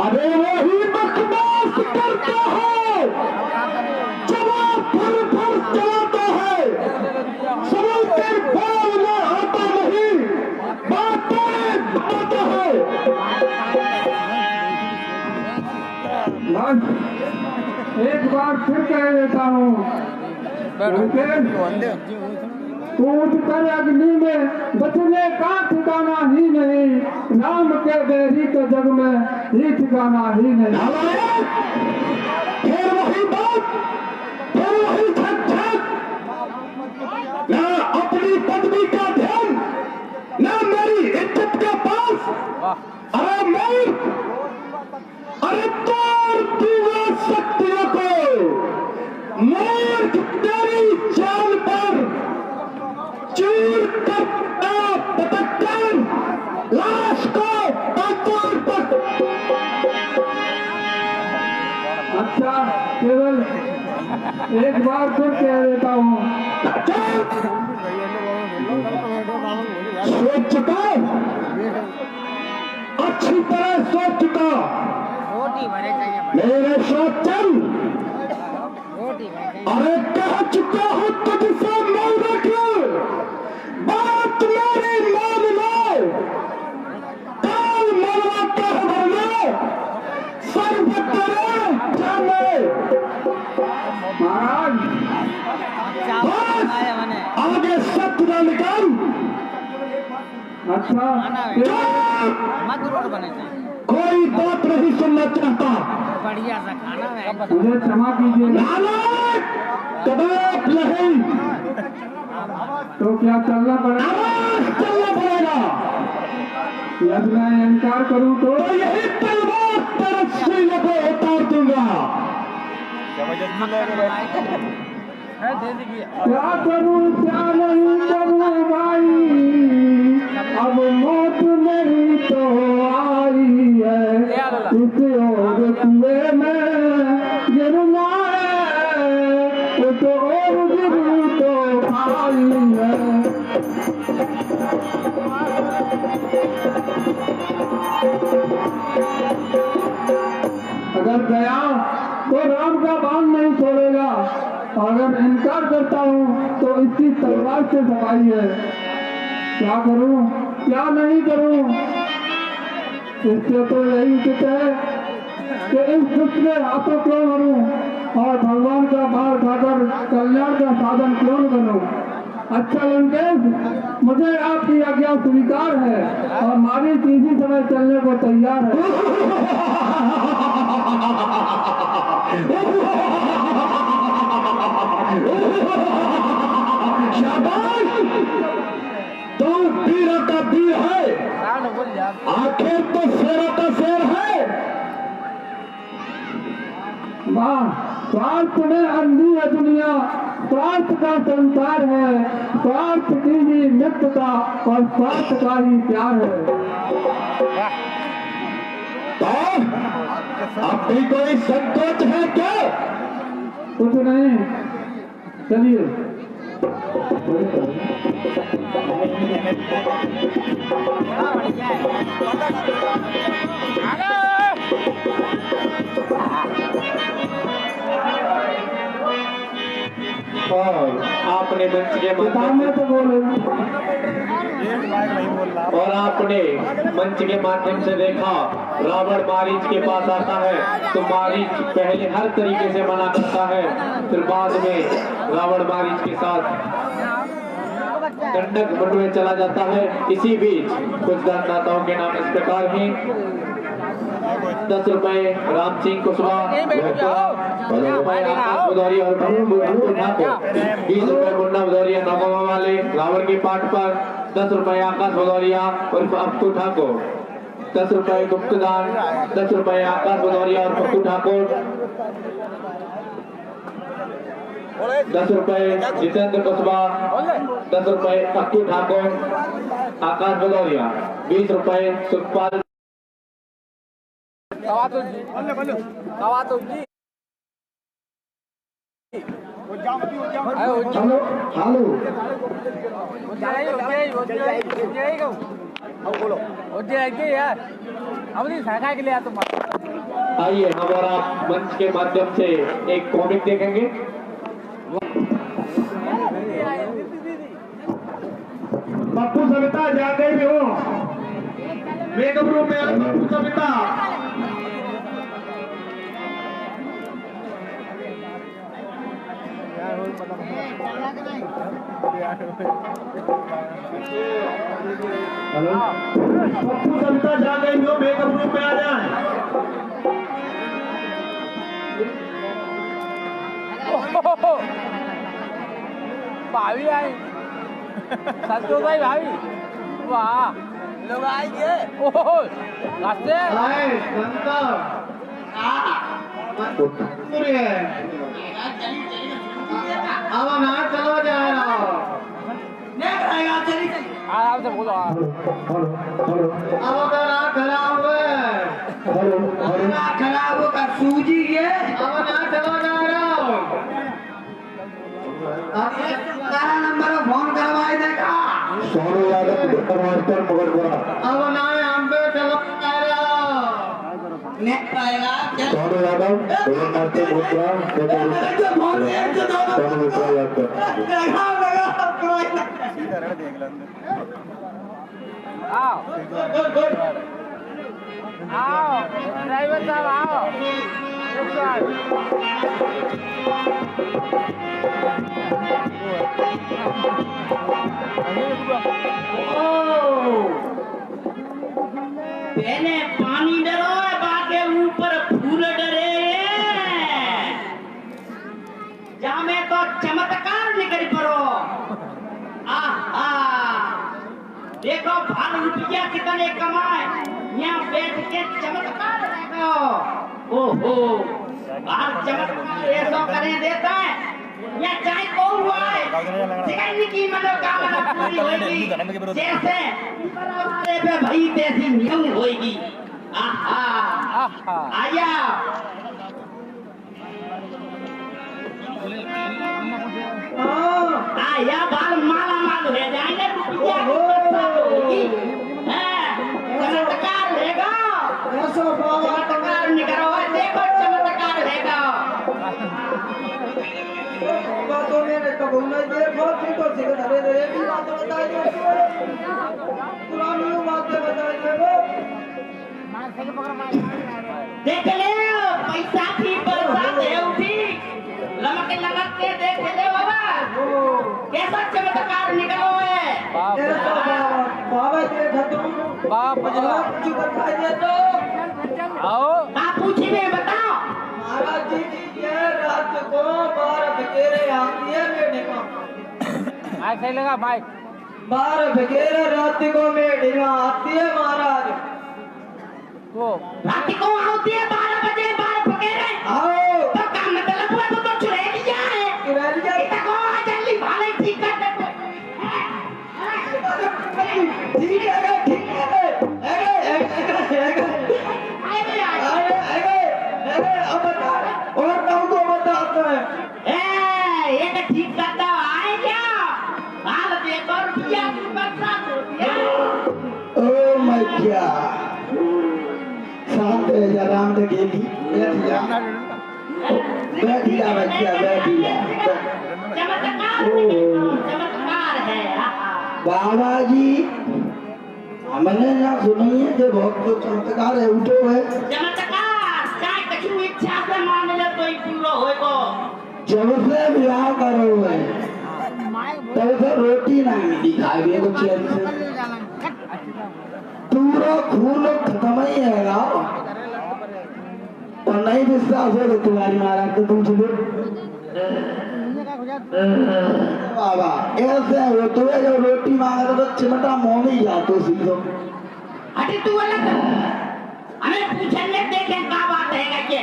अरे वही बकवास करता है, जवाब भर भर चलाता है, समझते बोल में आता नहीं, बातें बताता है। बस एक बार फिर कह देता हूँ, कूद कर अग्नि में बचने का ठिकाना ही नहीं। राम के बैरी के जग में ही ठिकाना ही नहीं। फिर वही बात, फिर वही झकझक, ना अपनी पदवी का ध्यान, ना मेरी इज्जत के पास। अरे मैं, अरे तोड़ दूंगा शक्तियों को। मूर्ख तेरी जान पर चूर करता पटकन लाश को तंतुर पर। अच्छा केवल एक बार फिर कह देता हूँ, सोच चुका, अच्छी तरह सोच चुका। मेरे सोचन अरे कह चुका हूँ तुझसे मौन रख, बात मेरी मान लो। काल मरवा कह भरना सर्व तेरे जाने। महाराज बस आगे सत्य ना निकाल। अच्छा कोई बात नहीं सुनना चाहता। बढ़िया सा खाना है। मुझे क्षमा कीजिए। नालायक कदाप नहीं, तो क्या चलना पड़ेगा? आवाज चलना पड़ेगा। यदि मैं इनकार करूँ तो तो यही तलवार तेरे सीने को उतार दूंगा। क्या करूँ क्या नहीं करूँ भाई, अब मौत नहीं तो आई है। इस और कुएं में गिरना है, उस और गिरू तो आई है। अगर गया तो राम का बाण नहीं छोड़ेगा, अगर इनकार करता हूँ तो इसकी तलवार से सफाई है। क्या करूँ क्या नहीं करूँ? इससे तो यही उचित है कि इस दुष्ट के हाथों क्यों मरूं और भगवान का बाण खाकर कल्याण का साधन क्यों बनूं। अच्छा लंकेश, मुझे आपकी आज्ञा स्वीकार है और मारी तीसरी समय चलने को तैयार है। शाबाश, तू वीरों का वीर है, आखिर तो शेरों का शेर है। वाह, स्वार्थ में अंधी है दुनिया, स्वार्थ का संसार है, स्वार्थ की ही मित्रता और स्वार्थ का ही प्यार है। तो अब भी कोई संकोच है क्या? कुछ नहीं, चलिए और आपने मंच के माध्यम सामने तो बोले और आपने मंच के माध्यम से देखा रावण मारीच के पास आता है तो मारीच पहले हर तरीके से मना करता है, फिर बाद में रावण मारीच के साथ दंडक मंड में चला जाता है। इसी बीच कुछ दानदाताओं के नाम इस प्रकार हैं: 10 रुपए राम सिंह कुशवाहा, 20 रुपए आकाश भदौरिया और ठाकुर, 20 रुपए मुन्ना भदौरिया नौगवा वाले रावण के पाठ पर, 10 रुपए आकाश भदौरिया और पप्पू ठाकुर, 10 रुपए गुप्तदान, 10 रुपए आकाश भदौरिया और पप्पू ठाकुर, 10 रुपए जितेंद्र कुशवाहा, 10 रुपए पप्पू ठाकुर, आकाश भदौरिया, 20 रुपए सुखपाल हेलो हेलो आइए हमारा मंच के माध्यम से एक कॉमिक देखेंगे। पप्पू सविता जाते भी हो मेकअप रूम में पप्पू सविता हेलो पप्पू सविता जा गई हो मेकअप रूम में आ जाए। भाभी आई संतोष भाई भाभी वाह लोग आएंगे ओहो रास्ते अब ना चलो जाएगा आराम से बोलो अब तो ना खराब है ना खराब का सूजी के अब ना चलो जाएगा। अब तारा नंबर फोन करवाई देगा सोनू यादव मास्टर मगरपुरा अब ना हम पे चलो जाएगा नेक्स्ट आएगा सोनू यादव मास्टर मगरपुरा सोनू मिश्रा यादव आओ आओ ड्राइवर साहब आओ पहले पानी डरो बाके ऊपर फूल डरे जामे तो चमत्कार निकल पड़ो। आहा देखो भार रुपया कितने कमाए यहाँ बैठ के चमत्कार देखो। ओहो बाहर चमत्कार ऐसा करे देता है यहाँ चाहे कौन हुआ है जगह की मनोकामना पूरी होगी जैसे हमारे पे भाई तैसी नियम होगी। आहा आया आया बाल माला माल हो जाएंगे रुपया की बरसात होगी। चमत्कार रहेगा चमत्कार निकलो देखो चमत्कार रहेगा। बातों में कबू नहीं देखो ठीक है बातें बताइए पुरानी बातें बताइए देख ले पैसा की बरसात है उठी लमक लगा के देख ले बाबा कैसा चमत्कार निकलो है बाबा देख तुम बाप कुछ बताइए दे तो आओ आप पूछिए बताओ। महाराज जी ये रात को 12 बकेरे आती है मेढ़े का माइक सही लगा माइक 12 बकेरे रात को मेढ़े में आती है महाराज वो रात को आती है 12 बजे 12 बकेरे आओ तो का मतलब हुआ तो चुड़ैलिया है इतना को आ जल्दी भाले ठीक कर दे ठीक है और तुमको बताते हैं ये ठीक सकेगी। बैठिया बच्चा बैठिया। चमत्कार है। बाबा जी हमने ना सुनी है जो बहुत तो चमत्कार है उठो है। चमत्कार चाहे कछु इच्छा से मान ले तो ही पूरा होएगा। जब से विवाह करो है तब से रोटी ना मिली खाएंगे तो चैन से पूरा खून खत्म ही है और नहीं विश्वास है तो तुम्हारी महाराज तो पूछ लो। बाबा ऐसे हो तो है जब रोटी मांगे तो चिमटा मुंह में ही जातो सीधो। अरे तू अलग हमें पूछने देखे क्या बात है क्या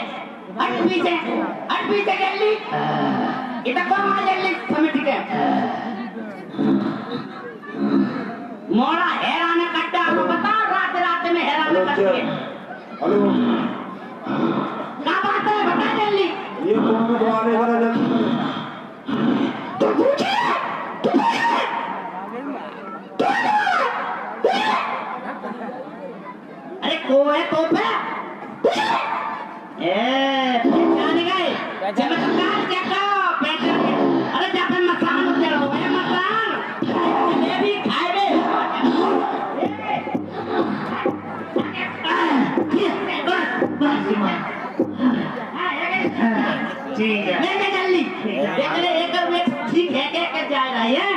हट पीछे जल्दी इधर कौन आ जल्दी समिट के मोड़ा हैरान कट्टा को बता रात में हैरान करती है। हेलो क्या बात है बता जल्दी। ये कौन तुम्हारे घर है? तो पूछे अरे को है तो पे पहचान गए चमत्कार क्या कहो पहचान गए। अरे जब मसान चलो है मसान ले भी खाए बे ठीक है ले जल्दी देख ले एक ठीक है क्या जा रहा है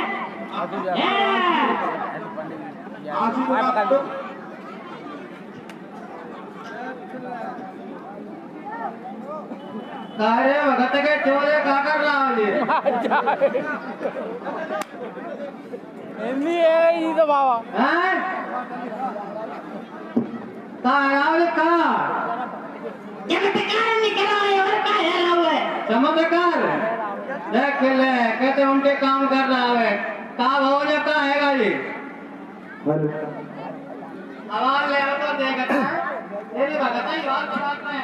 अरे भगत के चोरे का कर रहा है एमनी है ये तो बाबा हैं का चमत्कार निकला है और का है रहा है चमत्कार देख ले कहते उनके काम कर रहा है का भाव जो का है जी आवाज ले तो देखता है तेरी भगत ही बात बात में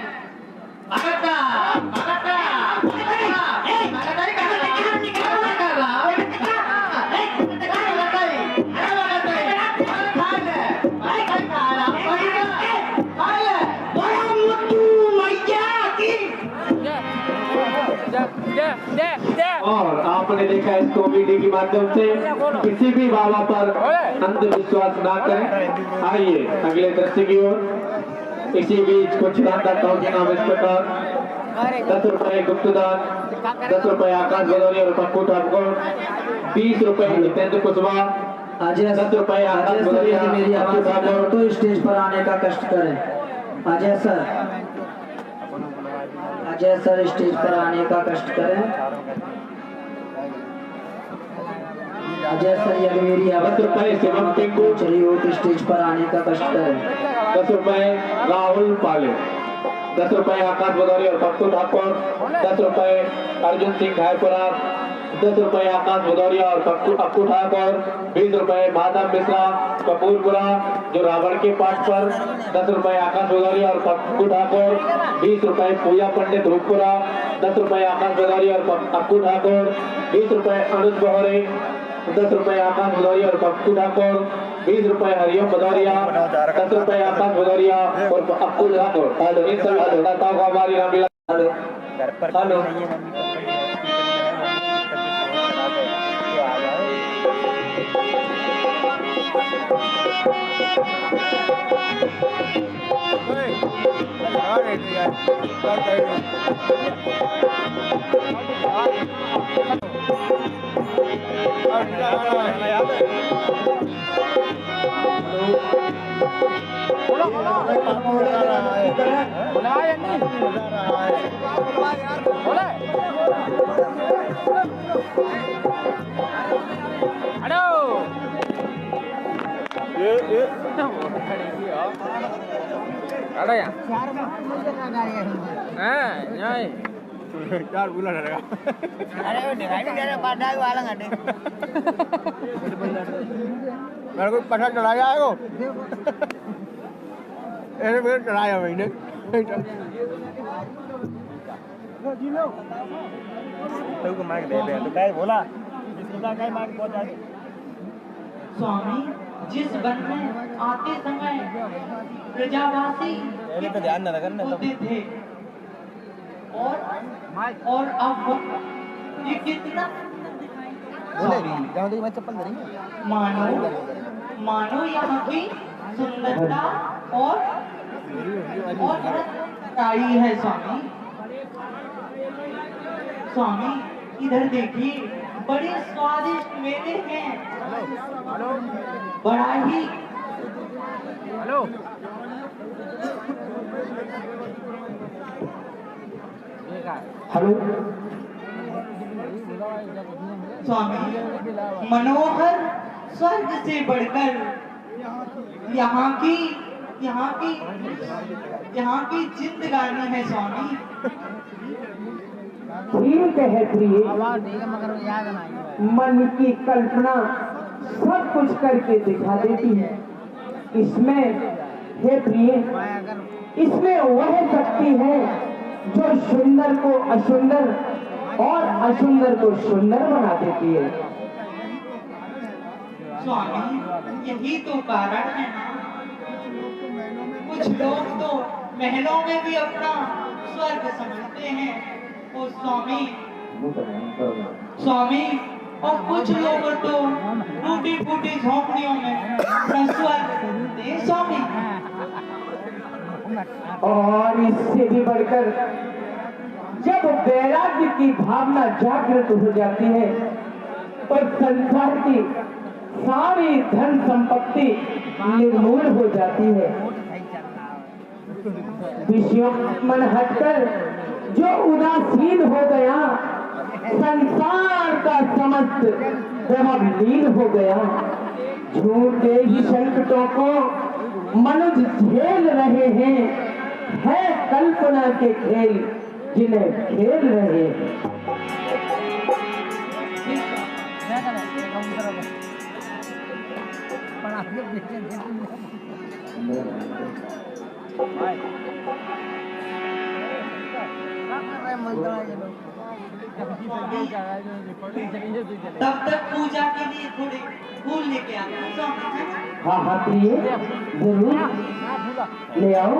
भगत और आपने देखा इस कॉमेडी के माध्यम से किसी भी बाबा पर अंधविश्वास ना करें। आइए अगले दृश्य की ओर। इसी बीच कुछ दान करता हूँ नाम इस प्रकार 10 रुपए गुप्तदान 10 रुपए आकाश भदौरिया और पप्पू ठाकुर 20 रुपए जितेंद्र कुशवाहा 10 रुपए आकाश भदौरिया मेरी आवाज तो स्टेज पर आने का कष्ट करें। अजय सर स्टेज पर आने का कष्ट करें। अजय सर ये मेरी आवाज 10 रुपए शिवम टिंकू चली हो तो स्टेज पर आने का कष्ट करें। 10 रुपए राहुल पाले 10 रुपए आकाश भदौरिया और पप्पू ठाकुर 10 रुपए अर्जुन सिंह घायपुरा 10 रुपए आकाश भदौरिया और पप्पू ठाकुर 20 रुपए माधव मिश्रा कपूरपुरा जो रावण के पाठ पर 10 रुपए आकाश भदौरिया और पप्पू ठाकुर 20 रुपए पूजा पंडित रूपपुरा 10 रुपए आकाश भदौरिया और पप्पू ठाकुर 20 रुपए अनुज बहोरे 10 रुपए आकाश भदौरिया और पप्पू ठाकुर 20 रुपए हरिओम भदौरिया 10 रुपए आकाश भदौरिया और पप्पू ठाकुर। इन सभी दाताओं को हमारी Ramlila. Hello ada ya? Nyai. चार बुला रहेगा। अरे वो दिखाई नहीं दे रहा बाधा वाला घटे मेरे को पता चढ़ाया है वो ऐसे मेरे चढ़ाया मैंने तो को मार दे तो क्या बोला जिसको क्या मार पहुंचा दे स्वामी जिस वन में आते समय प्रजावासी ध्यान न रखना होते थे और अब ये कितना मानो यहाँ की सुंदरता और आई है स्वामी। स्वामी इधर देखिए, बड़े स्वादिष्ट मेवे हैं, बड़ा ही हेलो स्वामी, मनोहर स्वर्ग से बढ़कर यहाँ की जिंदगानी है स्वामी। ठीक है प्रिय, मन की कल्पना सब कुछ करके दिखा देती है। इसमें हे प्रिय, इसमें वह शक्ति है जो सुंदर को असुंदर और असुंदर को सुंदर बना देती है। स्वामी यही तो कारण है ना, कुछ लोग तो महलों में भी अपना स्वर्ग समझते हैं और स्वामी और कुछ लोग तो टूटी फूटी झोंपड़ियों में अपना स्वर्ग समझते हैं स्वामी। और इससे भी बढ़कर जब वैराग्य की भावना जागृत हो जाती है और संसार की सारी धन संपत्ति निर्मूल हो जाती है, विषयों मन हटकर जो उदासीन हो गया, संसार का समस्त वैभव लीन हो गया। झूठे ही संकटों को मनुष्य झेल रहे हैं, है कल्पना के खेल जिन्हें खेल रहे हैं। तब तक पूजा के लिए थोड़े फूल लेके आना। हाँ हाँ प्रिय, जरूर ले आओ।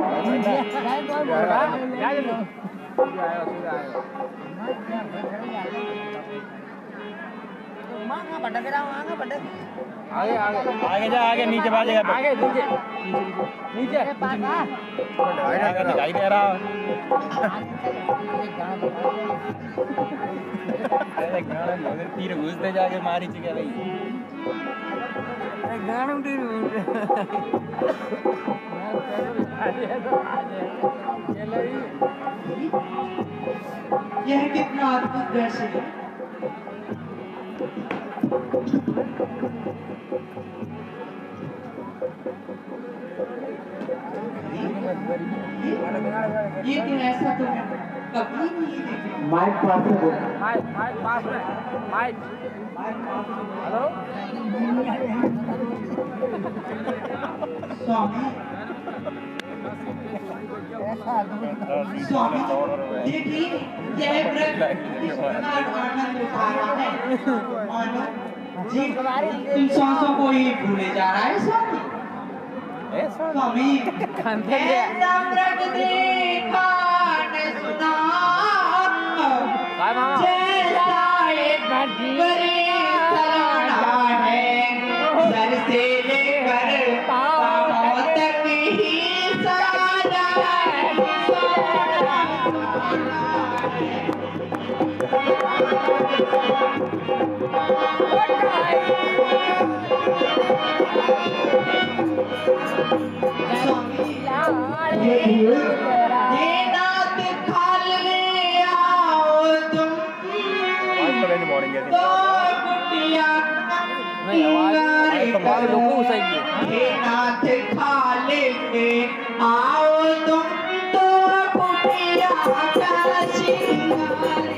आगे आगे आगे जा, आगे नीचे बाजेगा, आगे नीचे नीचे दिखाई दे रहा तीर घुसते जाके मारी चिके भाई यह कितना अद्भुत दृश्य है। ये तो ऐसा तो कभी नहीं देखा। माइक पास में बोल। माइक पास में माइक हेलो स्वामी देखिए, यह व्रत किस प्रकार आनंद उठा रहा है, मानो जी इन सांसों को ही भूले जा रहा है स्वामी। स्वामी ऐसा व्रत देखा न सुना, जैसा एक बड़ी तराना है, सर से लेकर पाँव तक ही सारा नाथ खा लेंगे, आओ तुम तो कुटिया का शिंगार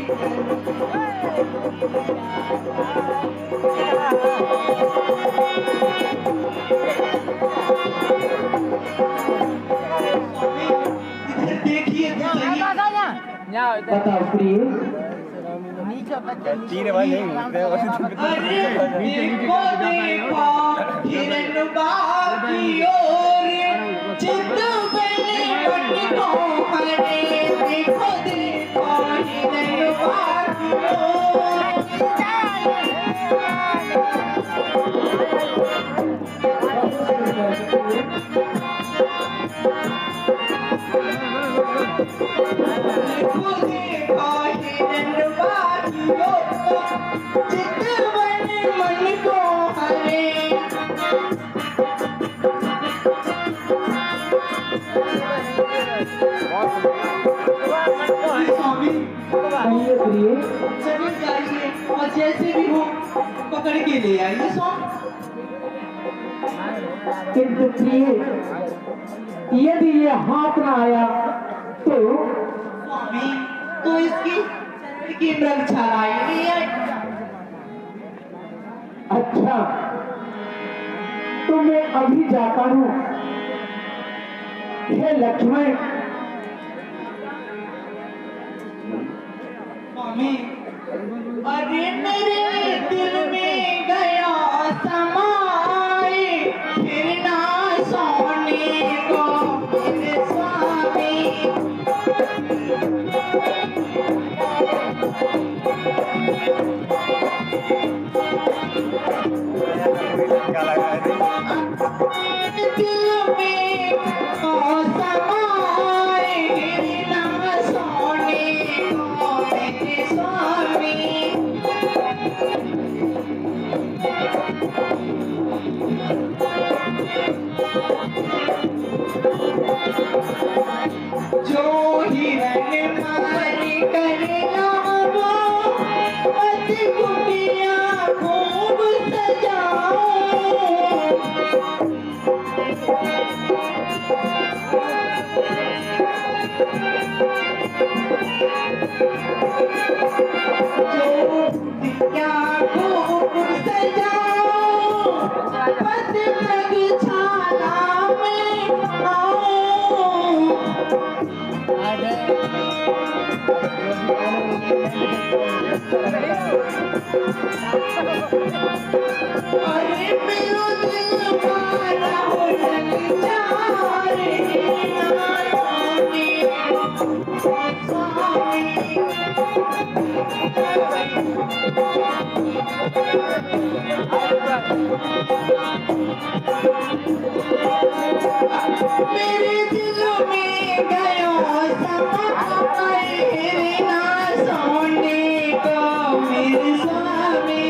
देखिए बताओ प्रिय, देखो देखो हिरन बाकी और चित बने बन को हरे देखो देखो हिरन बाकी देखो देखो हिरन बाकी चित बने मन को हरे स्वामी कहिए प्रिय। चलिए जाइए और जैसे भी हो पकड़ के ले आइए स्वामी। किंतु प्रिय, यदि ये हाथ ना आया तो स्वामी तो इसकी मृगशाला ही नहीं आई। अच्छा, तो मैं अभी जाता हूँ। हे लक्ष्मण, स्वामी अरे मेरे दिल में गया समाए फिर ना सोने को मेरे स्वामी। दिल में समाए फिर ना सोने को मेरे स्वामी। जो हिरन मारी करना वो मत कुटिया खूब सजाओ। जो कुटिया खूब सजाओ मत मृगशाला में आओ। अरे मेरा दिल मारा हो ललचार नारायणी स्वामी। मेरे दिल में गयो समाए ना सोने को मेरे स्वामी।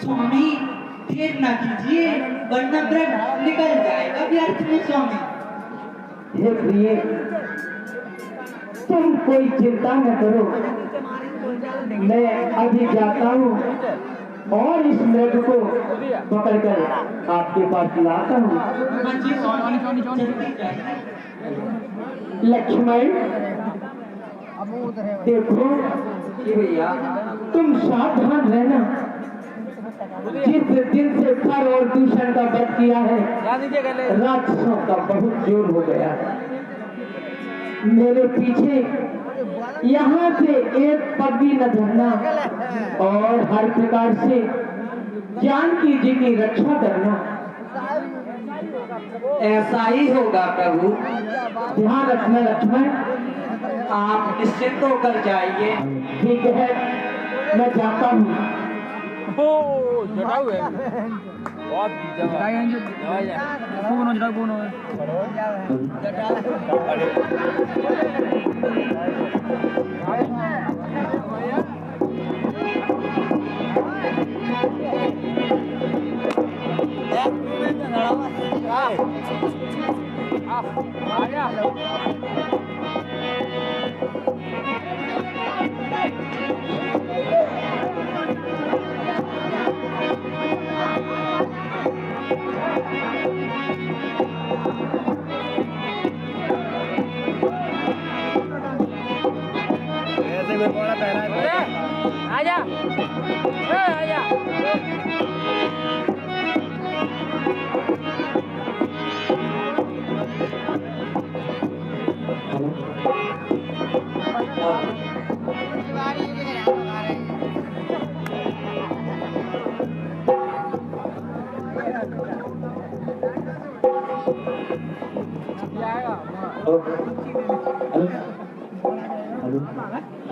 स्वामी देर ना कीजिए वरना ब्रह्म निकल जाएगा व्यर्थ में स्वामी। हे प्रिय, तुम कोई चिंता न करो। मैं अभी जाता हूँ और इस मृग को पकड़कर आपके पास लाता हूँ। हाँ जी स्वामी जल्दी जाइए। लक्ष्मण, देखो कि भैया तुम सावधान रहना। जिस दिन से खर और दूषण का वध किया है, राक्षसों का बहुत जोर हो गया है। मेरे पीछे यहाँ से एक पग भी न धरना और हर प्रकार से जानकी जी की रक्षा करना। ऐसा ही होगा प्रभु। ध्यान रखना लक्ष्मण। आप निश्चिंत होकर जाइए। ठीक है, मैं जाता हूँ। जटाऊ है बहुत आजा आजा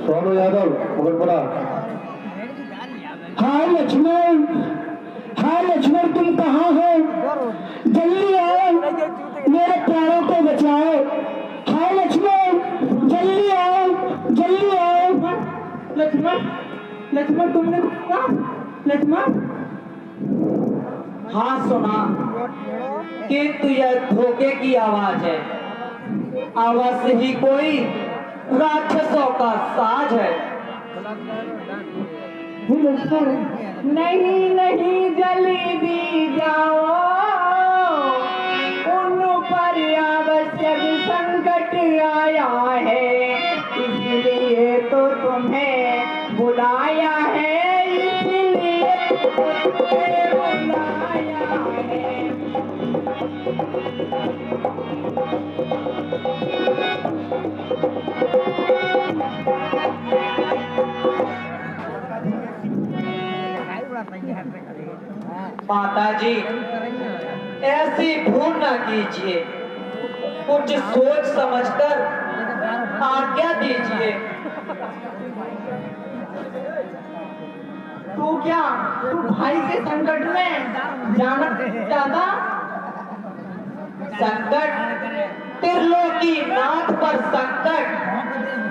सोनू यादव मुगलपुरा। हाय लक्ष्मण, हाय लक्ष्मण, तुम कहाँ हो? जल्दी आओ, मेरे प्यारों को बचाओ। हाय लक्ष्मण, जल्दी आओ, जल्दी आओ। लक्ष्मण, लक्ष्मण तुमने कहा? लक्ष्मण, हाँ सुना, किंतु यह धोखे की आवाज है। अवश्य ही कोई राक्षसों का साज है। नहीं नहीं, जल्दी जाओ, उन पर आवश्यक संकट आया है, इसलिए तो तुम्हें बुलाया है, इसलिए तुम्हें बुलाया है। माता जी, ऐसी भूल न कीजिए, कुछ सोच समझकर आज्ञा दीजिए। तू भाई के संकट में जाना चाहता? संकट, त्रिलोकी नाथ पर संकट,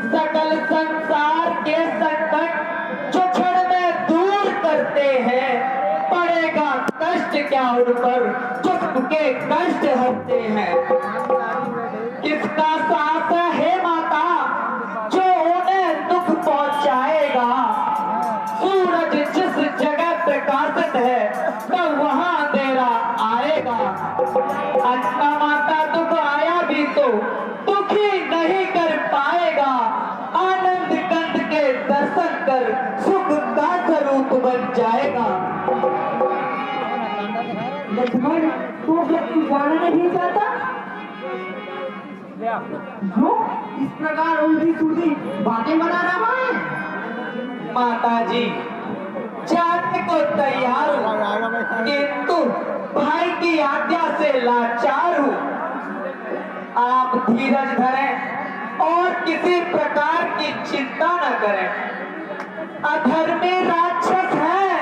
सकल संसार के संकट जो क्षण में दूर करते हैं, पड़ेगा कष्ट क्या उन पर जो उनके कष्ट हटते हैं। किसका साथ है माता जो उन्हें दुख पहुंचाएगा? सूरज जिस जगह प्रकाशित है तो वहां अंधेरा आएगा। अन्ना माता दुख आया भी तो दुखी नहीं कर पाएगा। आनंद कंद के दर्शन कर सुख का स्वरूप बन जाएगा। लक्ष्मण, तू जाना नहीं चाहता? जो इस प्रकार उल्टी सीधी बातें बना रहा है? माता जी, जानने को तैयार हूँ, किंतु भाई की आज्ञा से लाचार हूँ। आप धीरज धरें और किसी प्रकार की चिंता न करें। अधर्मी राक्षस हैं,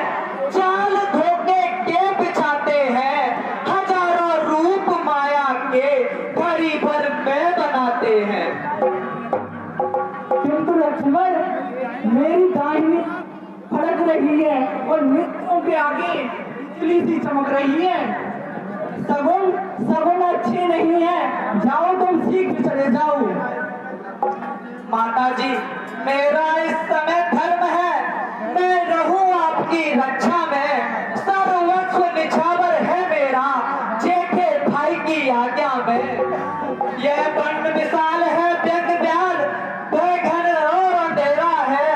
चाल धोखे के बिछाते हैं, हजारों रूप माया के भरी भर में बनाते हैं। किंतु लक्ष्मण, मेरी दाहिनी फड़क रही है और मृत्यु के आगे बिजली सी चमक रही है। सगुन सगुन अच्छी नहीं है, जाओ तुम सीख चले जाओ। माता जी, मेरा इस समय धर्म है, मैं रहूं आपकी रक्षा में। सर्वस्व निछावर है मेरा जेठे भाई की आज्ञा में। यह बंड विशाल है, व्यंग ब्याल घन और अंधेरा है।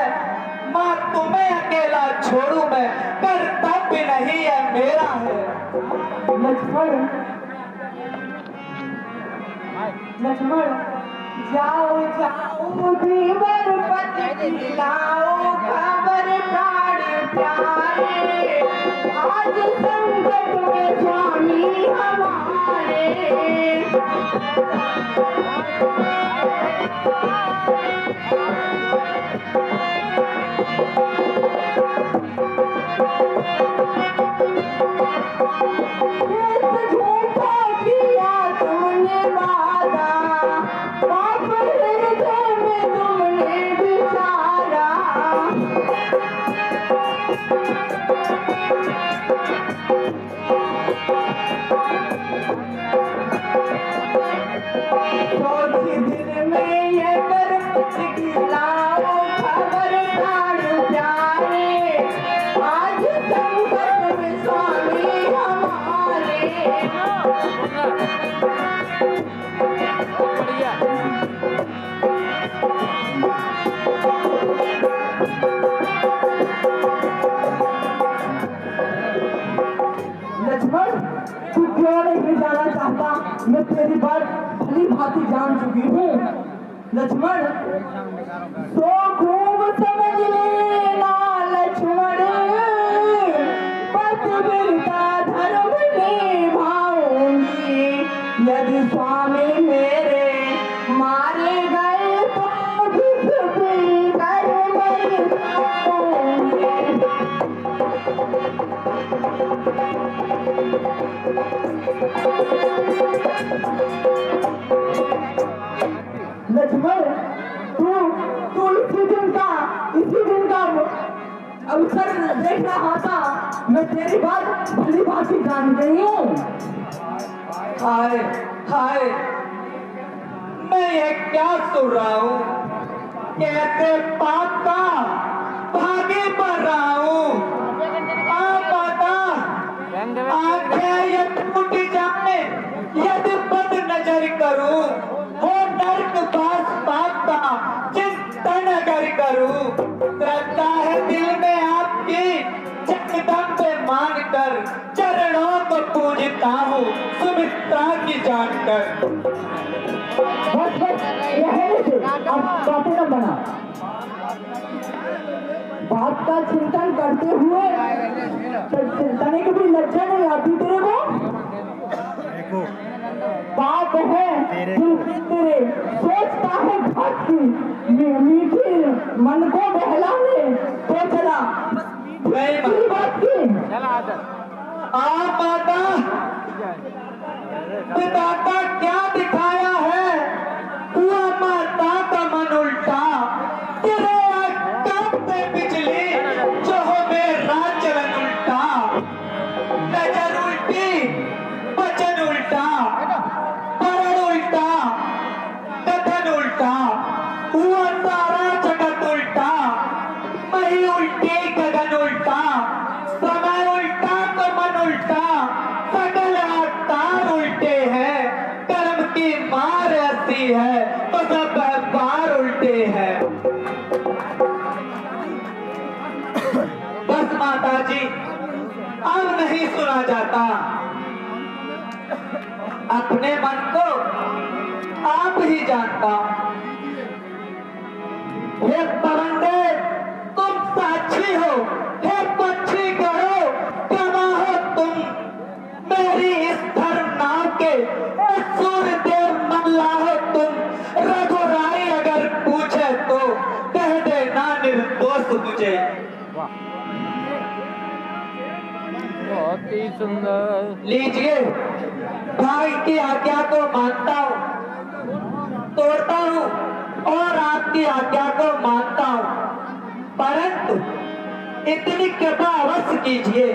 माँ तुम्हें अकेला छोड़ू मैं, कर्तव्य नहीं है मेरा है। लक्ष्मण, लक्ष्मण, जाओ जाओ धीवर पति लाओ खबर प्राण प्यारे, आज संकट में स्वामी हमारे। झूठा किया तुमने वादा, पाप हृदय में तुमने विचारा। चौथी दिन में ये कर्म गिलाओ खबर प्राण प्यारे, आज संकट में स्वामी हमारे। लक्ष्मण, तू क्यों नहीं जाना चाहता? मैं तेरी बात भली भांति जान चुकी हूँ। लक्ष्मण, तो खूब समझ लेना लक्ष्मण, पतिव्रता धर्म निभाऊंगी, स्वामी मेरे मारे गए तुम भी कर मरी लक्ष्मण तू इसी दिन का अवसर देख रहा था। मैं तेरी बात भली भांति जान गई हूँ। हाय हाय, मैं ये क्या सुन रहा हूँ? कैसे पाप का भागे पड़ रहा हूँ। माता आंखें ये टूट जाए यदि बद नजर करूं, हो नर्क बास पाप का चिंतन अगर करूं। श्रद्धा है दिल में आपकी जगदम्ब मानकर, चरणों को पूजता हूँ सुमित्रा की जानकर। बस अब बातें न बना। बात का चिंतन करते हुए चिंतन की भी लज्जा नहीं आती तेरे को? बात है तेरे सोचता है घाट की मीठी मन को बहलाने तो चला बात की। माता पिता का क्या दिखाया है? हुआ माता का मन उल्टा, तेरे काम पे बिजली जो हो मेरा चलन उल्टा। नजर उल्टी वचन उल्टा, करण उल्टा कथन उल्टा, हुआ सारा जगत उल्टा। मही उल्टी गगन उल्टा, समय उल्टा तो मन उल्टा। सकल अवतार उल्टे हैं, कर्म की मार ऐसी है तो सब व्यापार उल्टे हैं। बस माता जी, अब नहीं सुना जाता। अपने मन को आप ही जानता। हे पवंदे तुम साक्षी हो, हे पक्षी करो कमा हो तुम मेरी इस धर्म नाव के, सूर्यदेव मल्ला हो तुम। रघुराई अगर पूछे तो कह देना निर्दोष मुझे। बहुत ही सुंदर। लीजिए, भाई की आज्ञा को मानता हूँ, तोड़ता हूँ और आपकी आज्ञा को मानता हूँ, परंतु इतनी कृपा अवश्य कीजिए।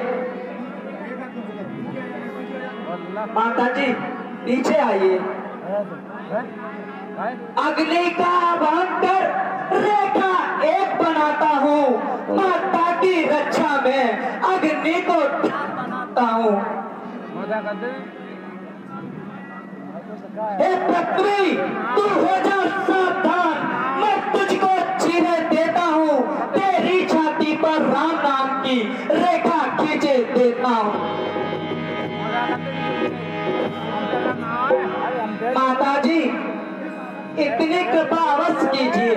माता जी पीछे आइए। अग्नि का आह्वान कर रेखा एक बनाता हूँ, माता की रक्षा में अग्नि को बनाता हूँ। हे पृथ्वी तू हो जा सावधान, मैं तुझको चीरे देता हूँ। तेरी छाती पर राम नाम की रेखा खींचे देता हूँ। माता जी इतनी कृपा अवश्य कीजिए,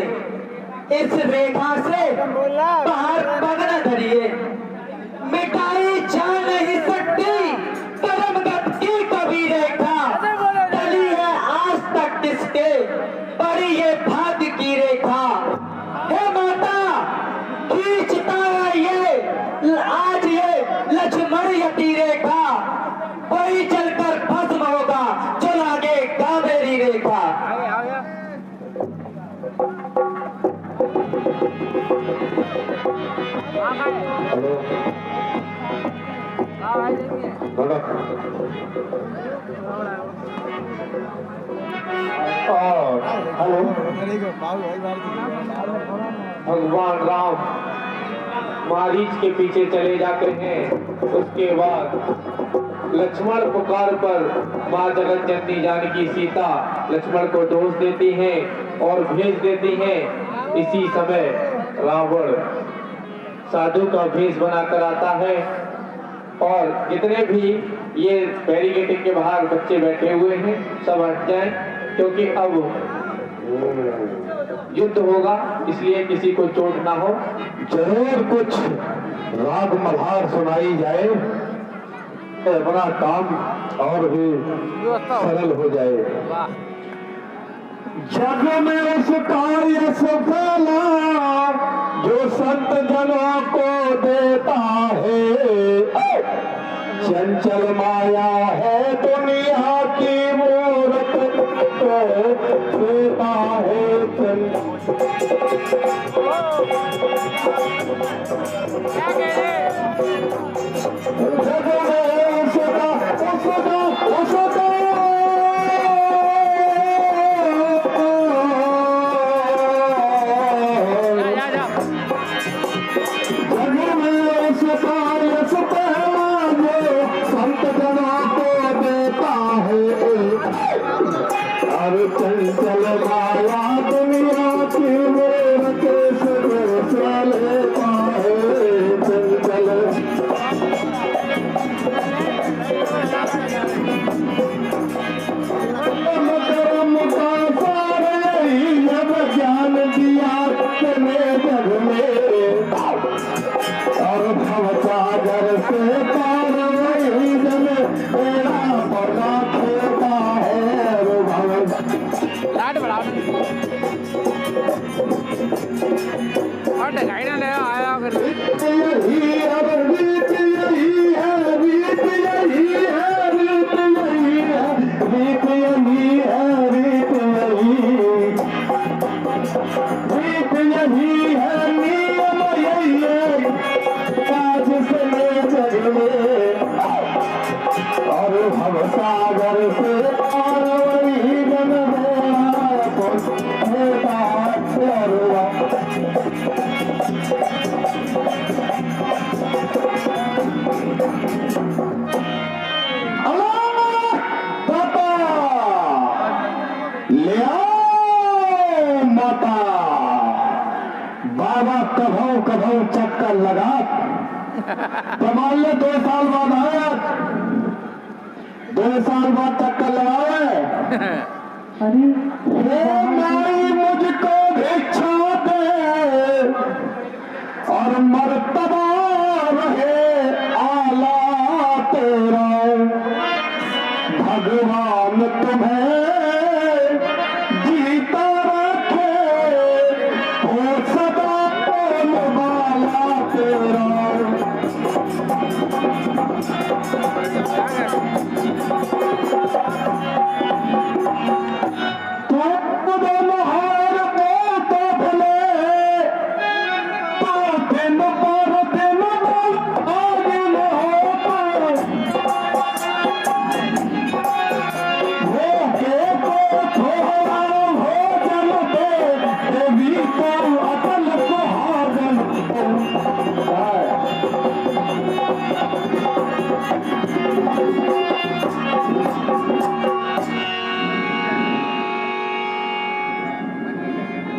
इस रेखा से बाहर पग न धरिए। मिटाई जा नहीं सकती परमगत की कभी रेखा, चली है आज तक किसके बड़ी ये भाग्य की रेखा। हे माता खींचता है ये आज ये लक्ष्मण यति रेखा, वही चलकर भस्म होगा जो लागेगा मेरी रेखा। हेलो भगवान राम मारीच के पीछे चले जाते हैं। उसके बाद लक्ष्मण पुकार पर माँ जगत जननी जानकी सीता लक्ष्मण को डोज देती हैं और भेज देती हैं। इसी समय रावण साधु का भेष बनाकर आता है और जितने भी ये बैरिकेडिंग के बाहर बच्चे बैठे हुए हैं सब हट जाएं, क्योंकि अब युद्ध होगा, इसलिए किसी को चोट ना हो। जरूर कुछ राग मल्हार सुनाई जाए अपना काम और भी सरल हो जाए। जग में उस कार्य सफला जो संत जनों को देता है, चंचल माया है दुनिया की मूरत देता है। जग में उसका चंचल माया दुनिया की मूरत से लेता है। चंचल करम का सार यही जब ज्ञान दिया तने जग में, और भवसागर से पार वही जन मेरा पता खेता है। लाट बढ़ाओ और ढकाई ना ले आया फिर यही अब रीत यही है, रीत यही है, रीत यही है, रीत यही है, रीत यही है, नियम यही है काज से जग में, और भवसागर से पार वही जन माता बाबा कभों चक्कर लगा कमाल ने 2 साल बाद आया, 2 साल बाद चक्कर लगाए। अरे माई मुझको भिक्षा दे और मर्तबा रहे आला तेरा, भगवान तुम्हें जीता रखे हो सदा बोलबाला तेरा।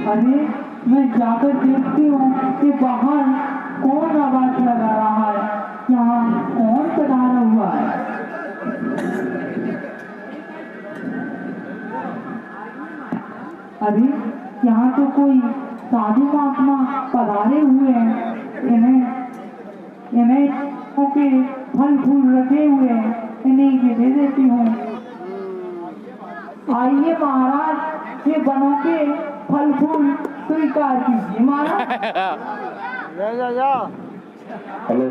अरे मैं जाकर देखती हूँ कि बाहर कौन आवाज लगा रहा है, यहाँ कौन पधारा हुआ है। अरे यहाँ तो कोई साधु महात्मा पधारे हुए हैं, इन्हें के फल फूल रखे हुए हैं, इन्हीं के दे देती हूँ। आइए महाराज, ये बनों के फल फूल स्वीकार कीजिए महाराज। जा हेलो,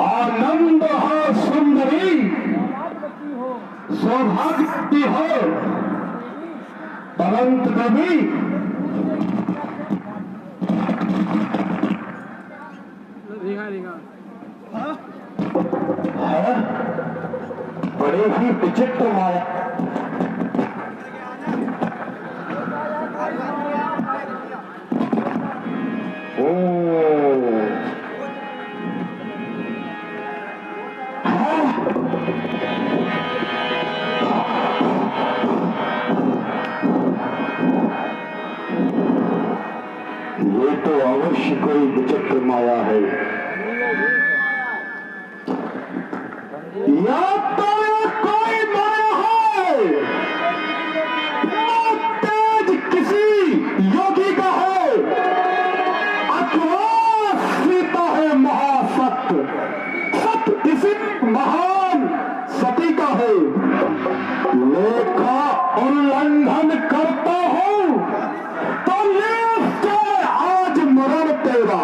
आनंद हो सुंदरी, सौभाग्य हो अनंत देवी। बड़े ही विचित्र माया, ये तो अवश्य कोई विचित्र माया है, या तो कोई माया है, तेज किसी योगी का है, अथवा सीता महान सती का है, लेखा उल्लंघन करता हूं तो ले आज मरण तेरा।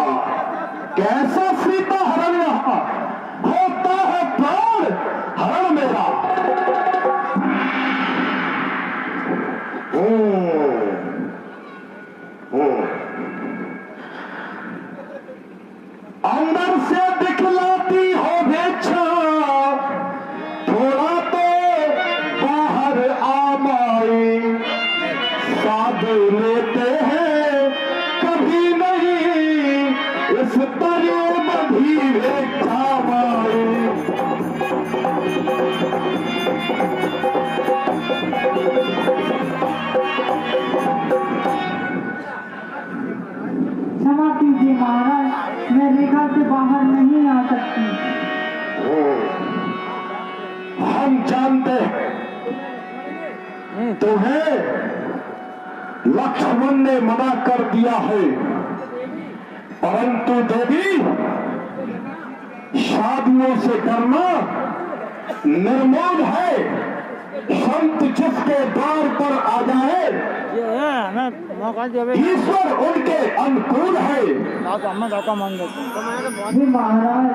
कैसा सीता हरण यहां होता है प्राण हरण मेरा। अंदर से दिखलाती हो भेच्छा, थोड़ा तो बाहर आमाई। साध लेते हैं कभी नहीं इस तरे बधीरे छामाई। क्षमा कीजिए महाराज, मैं रेखा से बाहर नहीं आ सकती। हम जानते हैं तुम्हें लक्ष्मण ने मना कर दिया है, परंतु देवी शादियों से डरना निर्मोह है। संत जिसके द्वार पर आ जाए ईश्वर उनके अनुकूल है। जी महाराज,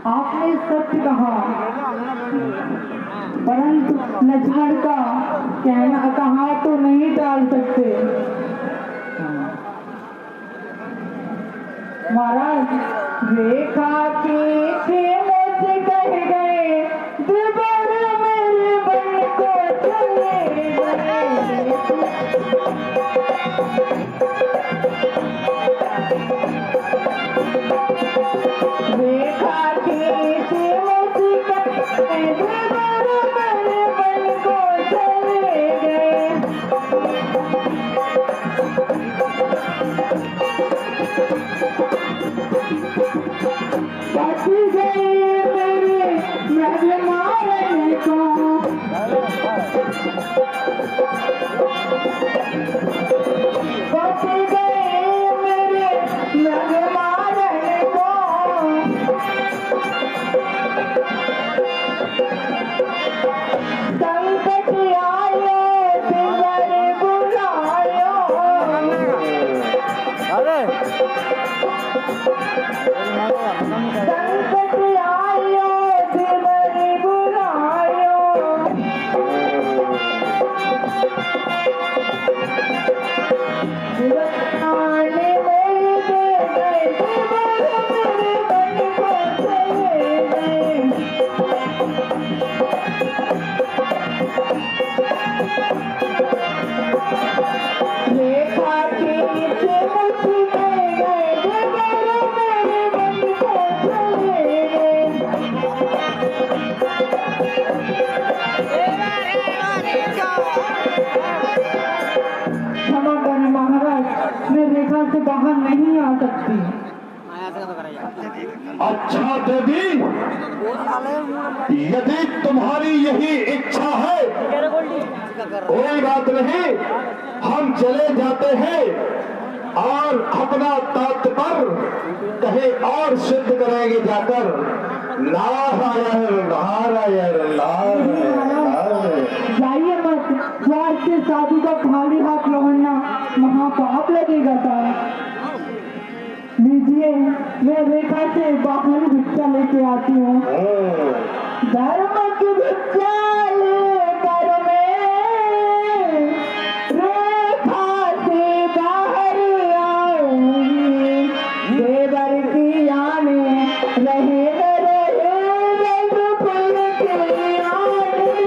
आपने सत्य कहा, परंतु लक्ष्मण का कहना कहा तो नहीं टाल सकते। महाराज, रेखा के मुझसे कह गए दिबर मेरे बन को चले गए। रेखा के मुझसे कह गए दिबर मेरे बन को चले गए। बच गए मेरे महल मारने को, बच गए मेरे महल मारने को। संकट आयो दिवर बुलायो, संकट आयो दिवर बुलायो। दिवाने मेरे दे गए दिवर मेरे बन को चले गए। रेखा के नीचे मुझे गए दिवर मेरे बन को चले गए। क्षमा करें महाराज, मैं रेखा से बाहर नहीं आ सकती। अच्छा देवी, यदि तुम्हारी यही इच्छा है कोई बात नहीं, हम चले जाते हैं और अपना तात्पर्य कहीं और सिद्ध करेंगे जाकर। नारायण नारायण नारायण। जाइए मत, द्वार से साधु का खाली हाथ लौटना महापाप लगेगा साहब। लीजिए, मैं रेखा से बाहर भिक्षा लेके आती हूँ। धर्म की भिक्षा लेकर मैं रेखा से बाहर आऊंगी। देवर की आने रहे न रहे रघुकुल की आने आऊंगी।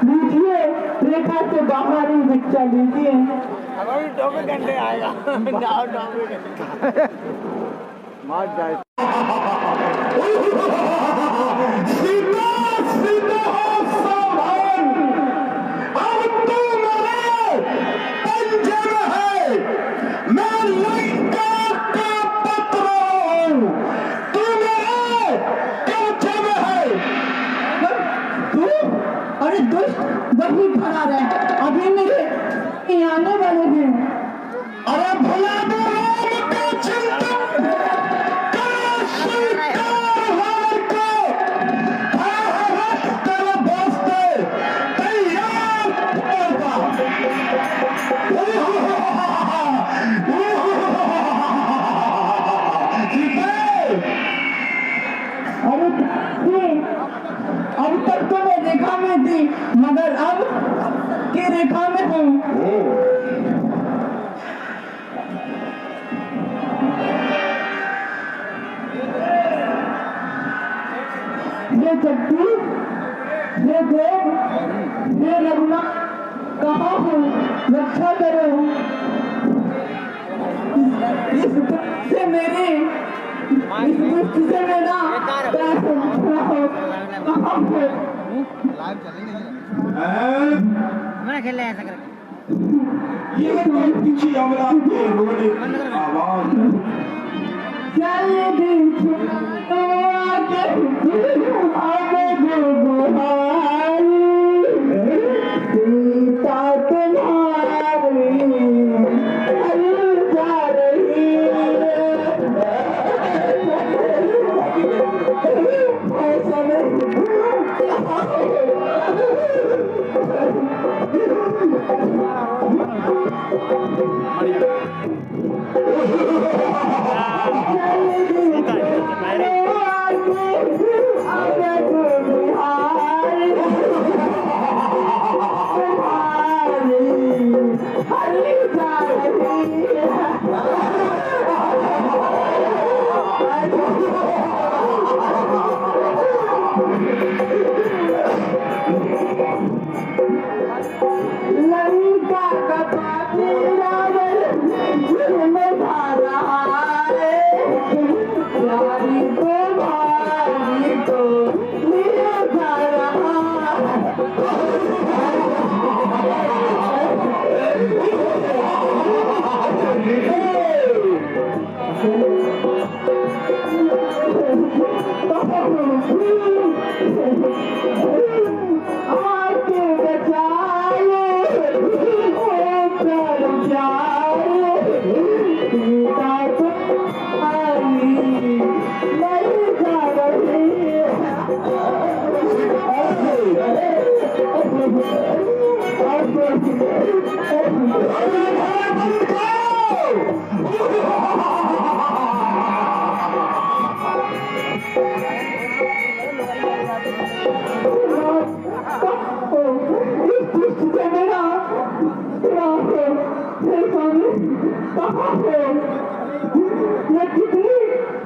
लीजिए, रेखा से बाहर ही भिक्षा लीजिए। अभी 2 घंटे आएगा। सीता सीता हो सावधान, अब तू मेरे पंजे में है, मैं लंका का पुत्र हूँ, तू मेरे कब्जे में है। तू थी, मगर अब की रेखा में हूँ। ये शक्ति, ये देव, ये रघुनाथ कहाँ हूँ? रक्षा करो। इस दुष्ट से मेरी, इस दुष्ट से मेरा प्यार हो। कहाँ हूँ? मैं खेल ऐसा कर ये किसी अमला के रोने की आवाज। चल दिन तो आगे आगे गुहारी सीता तुम्हारी जा रही ऐसा नहीं। लंका का पापी रावण में धारा है, यारी को भारी को ले जा रहा आके बचाए ओ प्यार प्यारे सीता तुम्हारी नहीं जा रही।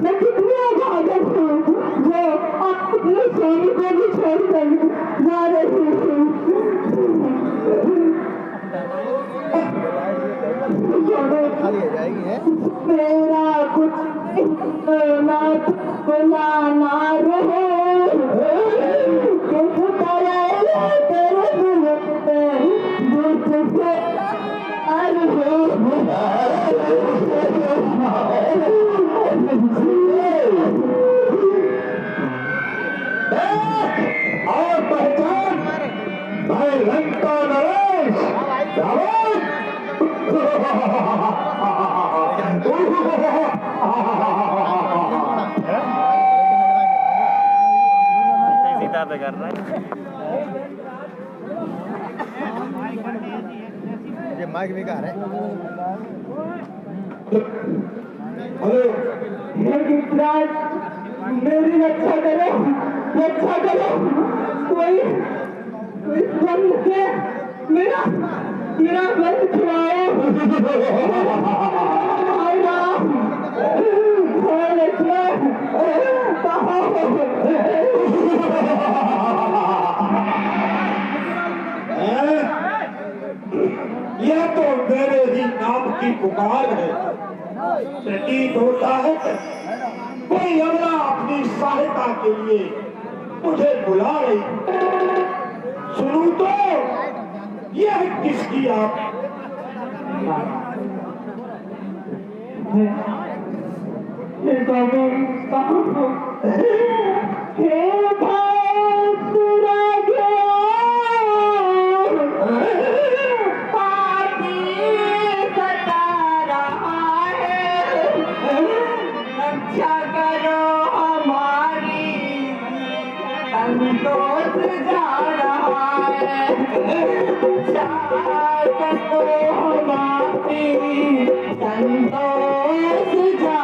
मैं कितनी आजाद हूँ जो अपने सोने को भी छोड़कर जा रही हूँ। मेरा कुछ ना बुलाना रहे किस तरह तेरे दिल में मुझसे और पहचान भाई लंका नरेश सीता पे कर रहा है ये माइक भी कार है। मेरी रक्षा करो, रक्षा करो। कोई इस बंद से मेरा मेरा बंद छुड़ाओ। यह तो मेरे ही नाम की पुकार है। प्रतीत होता है कोई अमला अपनी सहायता के लिए मुझे बुला रही। सुनूं तो यह किसकी आप रक्षा करो हमारी, संतोष जा रहा है। रक्षा करो हमारी, संतोष जा